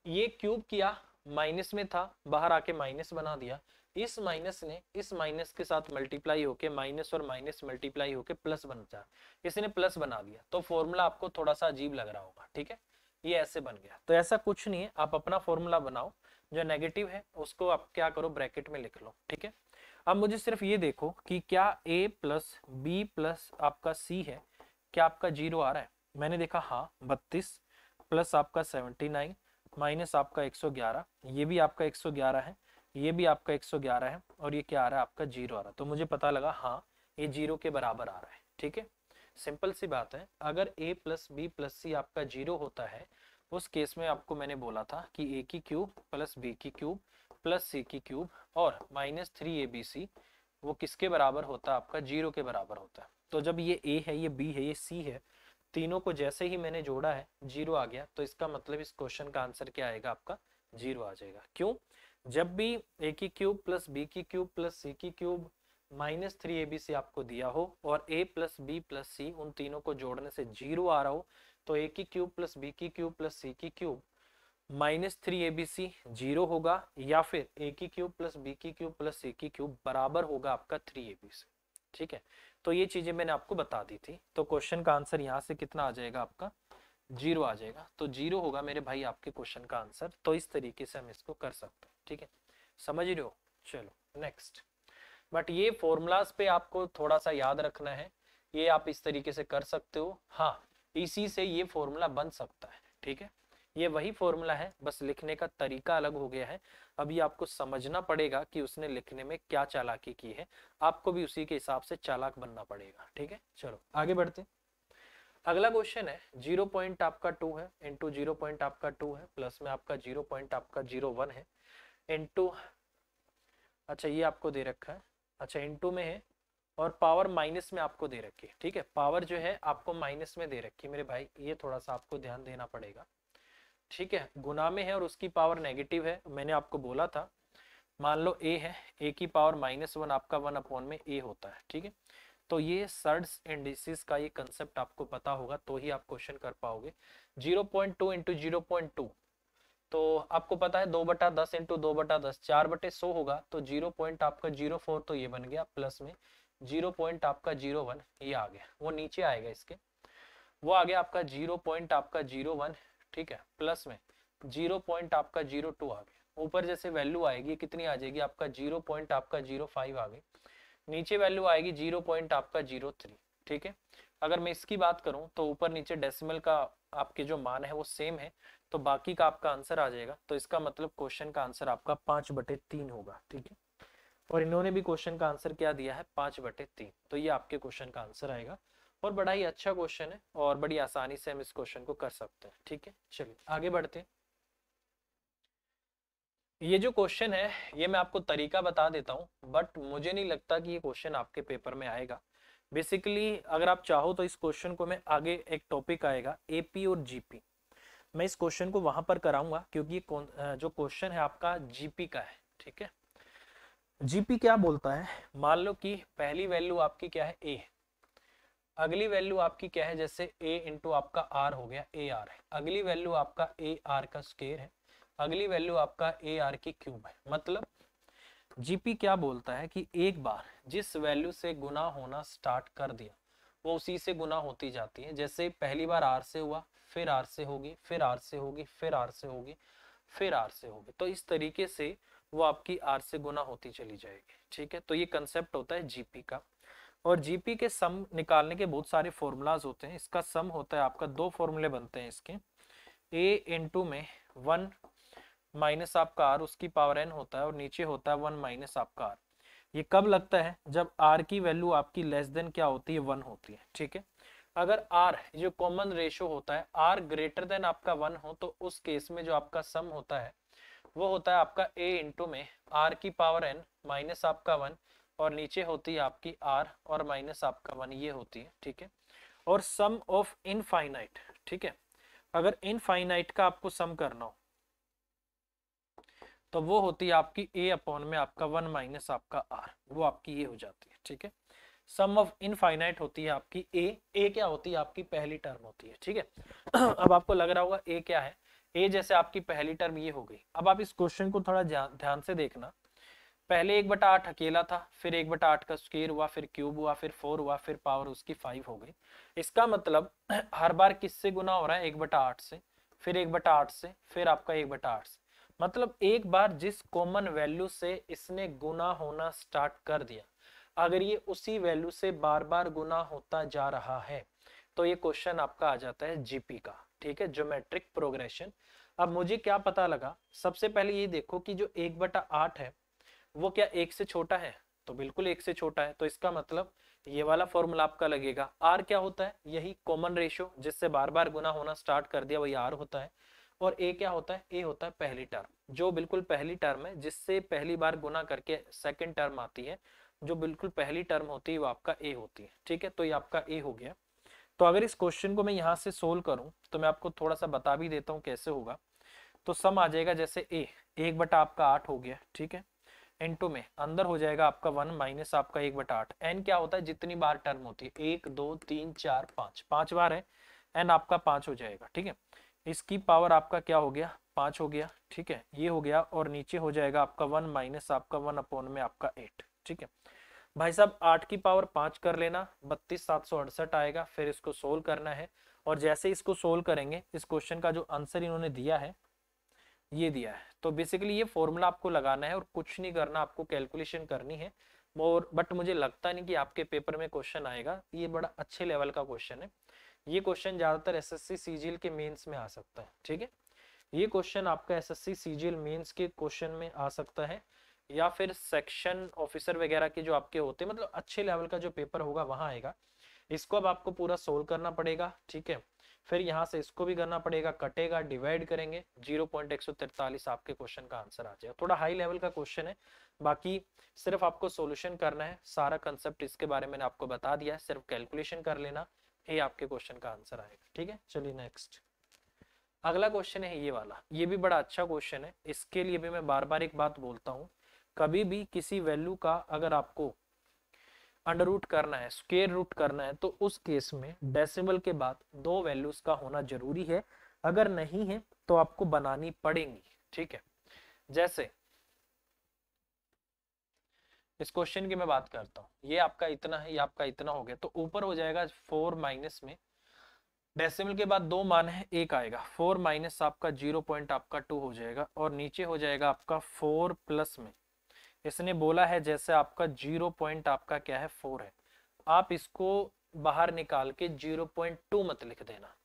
ये क्यूब किया, माइनस में था, बाहर आके माइनस बना दिया, इस माइनस ने इस माइनस के साथ मल्टीप्लाई होके माइनस और माइनस मल्टीप्लाई होके प्लस बन जाए, इसने प्लस बना दिया, तो फॉर्मूला आपको थोड़ा सा अजीब लग रहा होगा। ठीक है, ये ऐसे बन गया, तो ऐसा कुछ नहीं है, आप अपना फॉर्मूला बनाओ, जो नेगेटिव है उसको आप क्या करो ब्रैकेट में लिख लो। ठीक है, अब मुझे सिर्फ ये देखो कि क्या a प्लस बी प्लस आपका c है, क्या आपका 0 आ रहा है। मैंने देखा हाँ, 32 प्लस आपका 79 माइनस आपका 111, ये भी आपका 111 है, ये भी आपका 111 है, और ये क्या आ रहा है आपका 0 आ रहा है। तो मुझे पता लगा हाँ ये 0 के बराबर आ रहा है। ठीक है, सिंपल सी बात है, अगर a plus b plus c आपका 0 होता है उस केस में आपको मैंने बोला था कि a की क्यूब प्लस b की क्यूब प्लस c की क्यूब और माइनस 3abc वो किसके बराबर होता है आपका 0 के बराबर होता है। तो जब ये a है, ये b है, ये c है, तीनों को जैसे ही मैंने जोड़ा है 0 आ गया, तो इसका मतलब इस क्वेश्चन का आंसर क्या आएगा आपका 0 आ जाएगा। क्यों, जब भी a की क्यूब प्लस b की क्यूब प्लस c की क्यूब माइनस 3abc आपको दिया हो और a plus b plus c उन तीनों को जोड़ने से 0 आ रहा हो, तो a की क्यूब प्लस b की क्यूब प्लस c की क्यूब माइनस 3abc 0 होगा, या फिर a की क्यूब प्लस b की क्यूब प्लस c की क्यूब बराबर होगा आपका 3abc। ठीक है, तो ये चीजें मैंने आपको बता दी थी। तो क्वेश्चन का आंसर यहाँ से कितना आ जाएगा आपका 0 आ जाएगा, तो 0 होगा मेरे भाई आपके क्वेश्चन का आंसर। तो इस तरीके से हम इसको कर सकते हैं, ठीक है, समझ रहे हो। चलो नेक्स्ट, बट ये फॉर्मूलाज पे आपको थोड़ा सा याद रखना है, ये आप इस तरीके से कर सकते हो। हाँ, इसी से ये फॉर्मूला बन सकता है, ठीक है, ये वही फॉर्मूला है, बस लिखने का तरीका अलग हो गया है। अभी आपको समझना पड़ेगा कि उसने लिखने में क्या चालाकी की है, आपको भी उसी के हिसाब से चालाक बनना पड़ेगा, ठीक है। चलो आगे बढ़ते हैं। अगला क्वेश्चन है 0 पॉइंट आपका 2 है इंटू 0 पॉइंट आपका 2 है, प्लस में आपका 0 पॉइंट आपका 0 1 है इंटू, अच्छा ये आपको दे रखा है, अच्छा इंटू में है, और पावर माइनस में आपको दे रखी है, ठीक है, पावर जो है आपको माइनस में दे रखी है मेरे भाई, ये थोड़ा सा आपको ध्यान देना पड़ेगा, ठीक है। गुना में है और उसकी पावर नेगेटिव है, मैंने आपको बोला था। मान लो a है, a की पावर -1 आपका 1 अपॉन में a होता है, ठीक है। तो ये सर्ड्स इंडिसेस का ये कंसेप्ट आपको पता होगा तो ही आप क्वेश्चन कर पाओगे। 0.2 इंटू 0.2, तो आपको पता है 2/10 इंटू 2/10 4/100 होगा, तो 0 पॉइंट आपका 0.4 तो ये बन गया, प्लस में 0 पॉइंट आपका 0.1 ये आ गया, वो नीचे आएगा इसके, वो आ गया आपका 0 पॉइंट आपका 0.1, ठीक है, प्लस में 0 पॉइंट आपका 0.2 आ गया। ऊपर जैसे वैल्यू आएगी कितनी आ जाएगी आपका 0 पॉइंट आपका 0.5 आ गई, नीचे वैल्यू आएगी 0 पॉइंट आपका 0.3, ठीक है। अगर मैं इसकी बात करूं तो ऊपर नीचे डेसिमल का आपके जो मान है वो सेम है, तो बाकी का आपका आंसर आ जाएगा। तो इसका मतलब क्वेश्चन का आंसर आपका 5/3 होगा, ठीक है। और इन्होंने भी क्वेश्चन का आंसर क्या दिया है 5/3, तो ये आपके क्वेश्चन का आंसर आएगा। और बड़ा ही अच्छा क्वेश्चन है और बड़ी आसानी से हम इस क्वेश्चन को कर सकते हैं, ठीक है। चलिए आगे बढ़ते हैं। ये जो क्वेश्चन है ये मैं आपको तरीका बता देता हूँ, बट मुझे नहीं लगता कि ये क्वेश्चन आपके पेपर में आएगा। बेसिकली अगर आप चाहो तो इस क्वेश्चन को मैं आगे, एक टॉपिक आएगा एपी और जीपी, मैं इस क्वेश्चन को वहां पर कराऊंगा, क्योंकि जो क्वेश्चन है आपका जीपी का है, ठीक है। जीपी क्या बोलता है, मान लो कि पहली वैल्यू आपकी क्या है ए, अगली वैल्यू आपकी क्या है, जैसे a इंटू आपका r हो गया, ए आर है, अगली वैल्यू आपका ए आर का स्क्वायर है, अगली वैल्यू आपका ए आर की क्यूब है। मतलब जीपी क्या बोलता है कि एक बार जिस वैल्यू से गुना होना स्टार्ट कर दिया वो उसी से गुना होती जाती है। जैसे पहली बार r से हुआ, फिर r से होगी, फिर r से होगी, फिर r से होगी, फिर r से होगी, तो इस तरीके से वो आपकी r से गुना होती चली जाएगी, ठीक है। तो ये कंसेप्ट होता है जीपी का। और जीपी के सम निकालने के बहुत सारे फॉर्मूलाज होते हैं। इसका सम होता है आपका, दो फॉर्मूले बनते हैं इसके, a इंटू में 1 माइनस आपका r उसकी पावर n होता है, और नीचे होता है 1 माइनस आपका r। ये कब लगता है, जब r की वैल्यू आपकी लेस देन क्या होती है 1 होती है, ठीक है। अगर r जो कॉमन रेशो होता है r ग्रेटर देन आपका 1 हो, तो उस केस में जो आपका सम होता है वो होता है आपका a इंटू में r की पावर n माइनस आपका 1, और नीचे होती है आपकी r और माइनस आपका 1, ये होती है, ठीक है। और सम ऑफ इनफाइनाइट, ठीक है, अगर इनफाइनाइट का आपको सम करना हो तो वो होती है आपकी a अपॉन में आपका 1 माइनस आपका r, वो आपकी ये हो जाती है, ठीक है। सम ऑफ इनफाइनाइट होती है आपकी a क्या होती है आपकी पहली टर्म होती है, ठीक है। अब आपको लग रहा होगा a क्या है, a जैसे आपकी पहली टर्म ये हो गई। अब आप इस क्वेश्चन को थोड़ा ध्यान से देखना, पहले 1/8 अकेला था, फिर 1/8 का स्क्वायर हुआ, फिर क्यूब हुआ, फिर 4 हुआ, फिर पावर उसकी 5 हो गई। इसका मतलब हर बार किससे गुना हो रहा है 1/8 से, फिर 1/8 से, फिर आपका 1/8 से। मतलब एक बार जिस कॉमन वैल्यू से इसने गुना होना स्टार्ट कर दिया, अगर ये उसी वैल्यू से बार बार गुना होता जा रहा है तो ये क्वेश्चन आपका आ जाता है जीपी का, ठीक है, ज्योमेट्रिक प्रोग्रेशन। अब मुझे क्या पता लगा, सबसे पहले ये देखो कि जो 1/8 है वो क्या 1 से छोटा है, तो बिल्कुल 1 से छोटा है, तो इसका मतलब ये वाला फॉर्मूला आपका लगेगा। r क्या होता है, यही कॉमन रेशियो जिससे बार बार गुना होना स्टार्ट कर दिया, वही r होता है। और a क्या होता है, a होता है पहली टर्म, जो बिल्कुल पहली टर्म है जिससे पहली बार गुना करके सेकंड टर्म आती है, जो बिल्कुल पहली टर्म होती है वो आपका a होती है, ठीक है। तो ये आपका a हो गया। तो अगर इस क्वेश्चन को मैं यहाँ से सोल्व करूं तो मैं आपको थोड़ा सा बता भी देता हूँ कैसे होगा। तो सम आ जाएगा, जैसे a 1 आपका 8 हो गया, ठीक है, इनटू में अंदर हो जाएगा आपका 1 माइनस आपका 1/8। n क्या होता है, जितनी बार टर्म होती है, 1 2 3 4 5, 5 बार है, n आपका 5 हो जाएगा, ठीक है। इसकी पावर आपका क्या हो गया 5 हो गया, ठीक है, ये हो गया। और नीचे हो जाएगा आपका 1 माइनस आपका 1 अपॉन में आपका 8, ठीक है। भाई साहब 8 की पावर 5 कर लेना, 32,768 आएगा। फिर इसको सोल्व करना है, और जैसे इसको सोल्व करेंगे, इस क्वेश्चन का जो आंसर इन्होंने दिया है ये दिया है, तो बेसिकली ये फॉर्मूला आपको लगाना है और कुछ नहीं करना, आपको कैलकुलेशन करनी है। और बट मुझे लगता नहीं कि आपके पेपर में क्वेश्चन आएगा, ये बड़ा अच्छे लेवल का क्वेश्चन है। ये क्वेश्चन ज्यादातर एसएससी सीजीएल के मेंस में आ सकता है, ठीक है। ये क्वेश्चन आपका एसएससी सीजीएल मेंस के क्वेश्चन में आ सकता है, या फिर सेक्शन ऑफिसर वगैरह के जो आपके होते हैं, मतलब अच्छे लेवल का जो पेपर होगा वहां आएगा। इसको अब आपको पूरा सोल्व करना पड़ेगा, ठीक है। फिर यहाँ से इसको भी करना पड़ेगा, कटेगा, डिवाइड करेंगे, 0.143 आपके क्वेश्चन का आंसर आ जाएगा। थोड़ा हाई लेवल का क्वेश्चन है, बाकी सिर्फ आपको सॉल्यूशन करना है, सारा कंसेप्ट इसके बारे में मैंने आपको बता दिया है, सिर्फ कैलकुलेशन कर लेना, ये आपके क्वेश्चन का आंसर आएगा, ठीक है। चलिए नेक्स्ट, अगला क्वेश्चन है ये वाला, ये भी बड़ा अच्छा क्वेश्चन है। इसके लिए भी मैं बार बार एक बात बोलता हूँ, कभी भी किसी वैल्यू का अगर आपको अंडर रूट करना है, स्क्वायर रूट करना है, तो उस केस में डेसिमल के बाद 2 वैल्यूज का होना जरूरी है, अगर नहीं है तो आपको बनानी पड़ेंगी, ठीक है। जैसे इस क्वेश्चन की मैं बात करता हूँ, ये आपका इतना है, ये आपका इतना हो गया, तो ऊपर हो जाएगा 4 माइनस में डेसिमल के बाद 2 मान है, 1 आएगा, 4 माइनस आपका 0 पॉइंट आपका 2 हो जाएगा, और नीचे हो जाएगा आपका 4 प्लस में, इसने बोला है जैसे आपका 0 पॉइंट आपका क्या है 4 है, आप इसको बाहर निकाल के 0.2 मत लिख देना।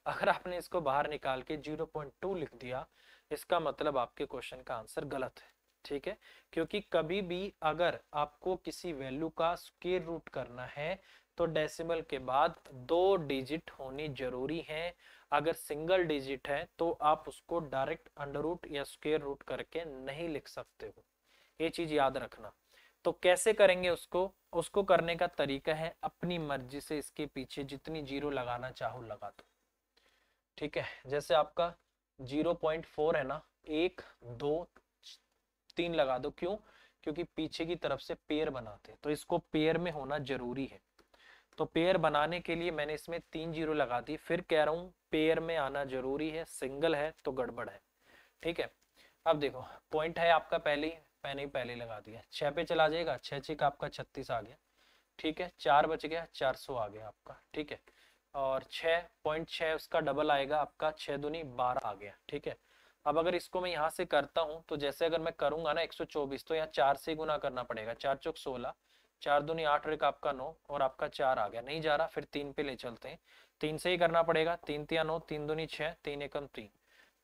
अगर आपने इसको बाहर निकाल के 0.2 लिख दिया, इसका मतलब आपके क्वेश्चन का आंसर गलत है, ठीक है। क्योंकि कभी भी अगर आपको किसी वैल्यू का स्क्वायर रूट करना है तो डेसिमल के बाद 2 डिजिट होनी जरूरी है। अगर सिंगल डिजिट है तो आप उसको डायरेक्ट अंडर रूट या स्क्वायर रूट करके नहीं लिख सकते हो, ये चीज याद रखना। तो कैसे करेंगे उसको, उसको करने का तरीका है अपनी मर्जी से इसके पीछे जितनी जीरो लगाना चाहो लगा दो, ठीक है। जैसे आपका 0.4 है ना, 1 2 3 लगा दो, क्यों, क्योंकि पीछे की तरफ से पेयर बनाते हैं, तो इसको पेयर में होना जरूरी है। तो पेयर बनाने के लिए मैंने इसमें 3 जीरो लगा दी, फिर कह रहा हूं पेयर में आना जरूरी है, सिंगल है तो गड़बड़ है, ठीक है। अब देखो पॉइंट है आपका पहले ही, मैंने ही पहले लगा दिया, 6 पे चला जाएगा, 6 6 का आपका 36 आ गया, ठीक है। 4 बच गया, 400 आ गया आपका, ठीक है। और 6.6 उसका डबल आएगा आपका, 6 दूनी 12 आ गया, ठीक है। अब अगर इसको मैं यहाँ से करता हूँ तो जैसे अगर मैं करूंगा ना 124, तो यहाँ 4 से गुना करना पड़ेगा, 4 चौक 16, 4 दूनी 8 और एक आपका 9, और आपका 4 आ गया, नहीं जा रहा, फिर 3 पे ले चलते हैं, 3 से ही करना पड़ेगा, 3 तिया 9, 3 दूनी 6, 3 एकम 3,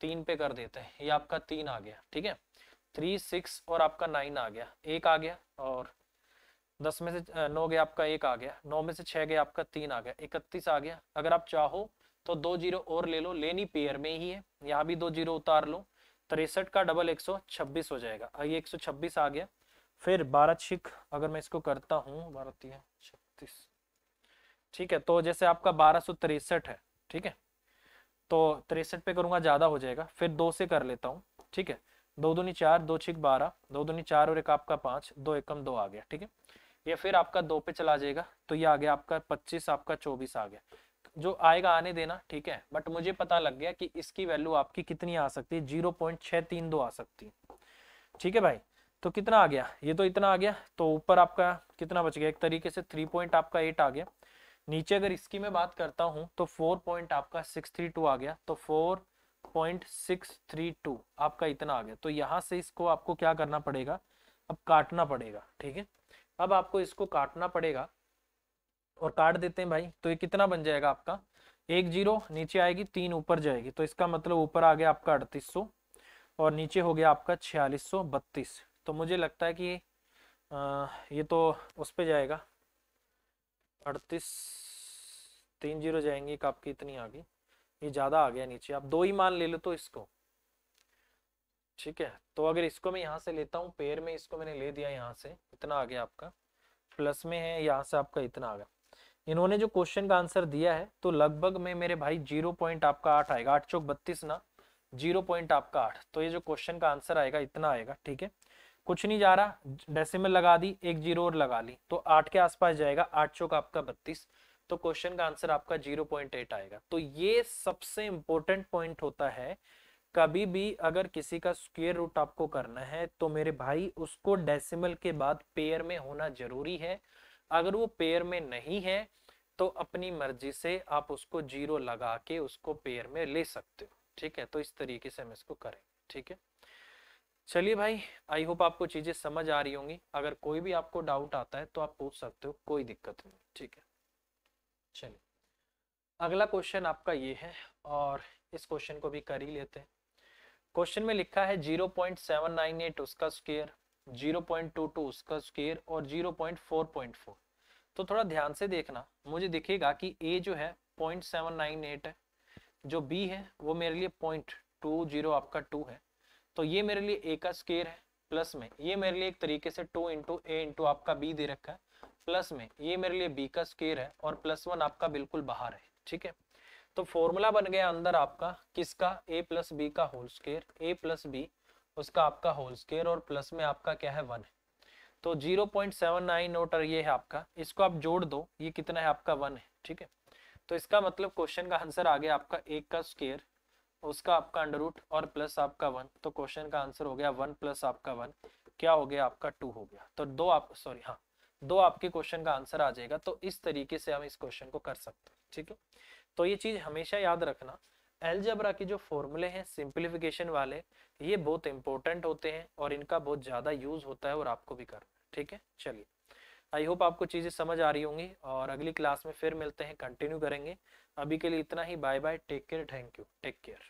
3 पे कर देते हैं, ये आपका 3 आ गया, ठीक है। 3 6 और आपका 9 आ गया, 1 आ गया, और 10 में से 9 गया आपका, 1 आ गया, 9 में से 6 गया आपका, 3 आ गया, 31 आ गया। अगर आप चाहो तो 2 जीरो और ले लो, लेनी पेयर में ही है, यहाँ भी 2 जीरो उतार लो, 63 का डबल 126 हो जाएगा, ये 126 आ गया। फिर 12 छिक अगर मैं इसको करता हूँ, 12 3 36, ठीक है। तो जैसे आपका 1263 है, ठीक है, तो 63 पे करूंगा ज्यादा हो जाएगा, फिर 2 से कर लेता हूँ, ठीक है। 2 दूनी 4, 2 छिक 12, 2 दूनी 4 और एक आपका 5, 2 एकम 2 आ गया, ठीक है। ये फिर आपका 2 पे चला जाएगा, तो ये आ गया आपका 25, आपका 24 आ गया, जो आएगा आने देना, ठीक है। बट मुझे पता लग गया कि इसकी वैल्यू आपकी कितनी आ सकती है, 0.632 आ सकती है, ठीक है भाई। तो कितना आ गया, ये तो इतना आ गया, तो ऊपर आपका कितना बच गया, एक तरीके से 3 पॉइंट आपका 8 आ गया। नीचे अगर इसकी मैं बात करता हूं तो 4 पॉइंट आपका 632 आ गया, तो 4.632 आपका इतना आ गया। तो यहां से इसको आपको क्या करना पड़ेगा, अब काटना पड़ेगा, ठीक है। अब आपको इसको काटना पड़ेगा, और काट देते हैं भाई, तो ये कितना बन जाएगा आपका, 1 जीरो नीचे आएगी, 3 ऊपर जाएगी, तो इसका मतलब ऊपर आ गया आपका 3800, और नीचे हो गया आपका 4632। तो मुझे लगता है कि ये तो उस पे जाएगा 38, 3 जीरो जाएंगे, एक आपकी इतनी आ गई, ये ज्यादा आ गया नीचे, आप 2 ही मान ले लो तो इसको, ठीक है। तो अगर इसको मैं यहाँ से लेता हूँ पेयर में, इसको मैंने ले दिया यहाँ से, इतना आ गया आपका, प्लस में है यहाँ से आपका इतना आ गया। इन्होंने जो क्वेश्चन का आंसर दिया है तो लगभग में मेरे भाई 0 पॉइंट आपका 8 आएगा, 8 चौक 32 ना, 0 पॉइंट आपका 8, तो ये जो क्वेश्चन का आंसर आएगा इतना आएगा, ठीक है। कुछ नहीं जा रहा, डेसिमल लगा दी, 1 जीरो और लगा ली, तो 8 के आसपास जाएगा, 8 चौक आपका 32, तो क्वेश्चन का आंसर आपका 0.8 आएगा। तो ये सबसे इंपॉर्टेंट पॉइंट होता है कभी भी अगर किसी का स्क्वायर रूट आपको करना है तो मेरे भाई उसको डेसिमल के बाद पेयर में होना जरूरी है। अगर वो पेयर में नहीं है तो अपनी मर्जी से आप उसको जीरो लगा के उसको पेयर में ले सकते हो। ठीक है, तो इस तरीके से हम इसको करें। ठीक है, चलिए भाई, आई होप आपको चीजें समझ आ रही होंगी। अगर कोई भी आपको डाउट आता है तो आप पूछ सकते हो, कोई दिक्कत नहीं। ठीक है, चलिए अगला क्वेश्चन आपका ये है और इस क्वेश्चन को भी कर ही लेते हैं। क्वेश्चन में लिखा है 0.798 उसका स्क्वायर, 0.22 उसका स्क्वायर और 0.4.4। तो थोड़ा ध्यान से देखना, मुझे दिखेगा कि a जो है 0.798 है, जो b है वो मेरे लिए 0.20 आपका 2 है। तो ये मेरे लिए a का स्क्वायर है, प्लस में ये मेरे लिए एक तरीके से 2 इंटू ए इंटू आपका b दे रखा है, प्लस में ये मेरे लिए b का स्क्वायर है और +1 आपका बिल्कुल बाहर है। ठीक है, तो फॉर्मूला बन गया अंदर आपका किसका, a प्लस बी का whole square, a plus b उसका आपका होल स्क्वायर और प्लस में आपका क्या है 1 है। तो 0.798 और ये है आपका, इसको आप जोड़ दो, ये कितना है आपका 1 है। ठीक है, तो इसका मतलब क्वेश्चन का आंसर आ गया आपका 1 का स्क्वायर उसका आपका अंडर रूट और प्लस आपका 1। तो क्वेश्चन का आंसर हो गया 1 प्लस आपका 1 क्या हो गया आपका 2 हो गया। तो दो आप सॉरी हाँ, दो आपके क्वेश्चन का आंसर आ जाएगा। तो इस तरीके से हम इस क्वेश्चन को कर सकते हैं। ठीक है, तो ये चीज हमेशा याद रखना, अलजेब्रा के जो फॉर्मूले हैं सिंप्लीफिकेशन वाले, ये बहुत इंपॉर्टेंट होते हैं और इनका बहुत ज्यादा यूज होता है और आपको भी करना है। ठीक है, चलिए आई होप आपको चीजें समझ आ रही होंगी और अगली क्लास में फिर मिलते हैं, कंटिन्यू करेंगे। अभी के लिए इतना ही, bye bye, take care, thank you, take care.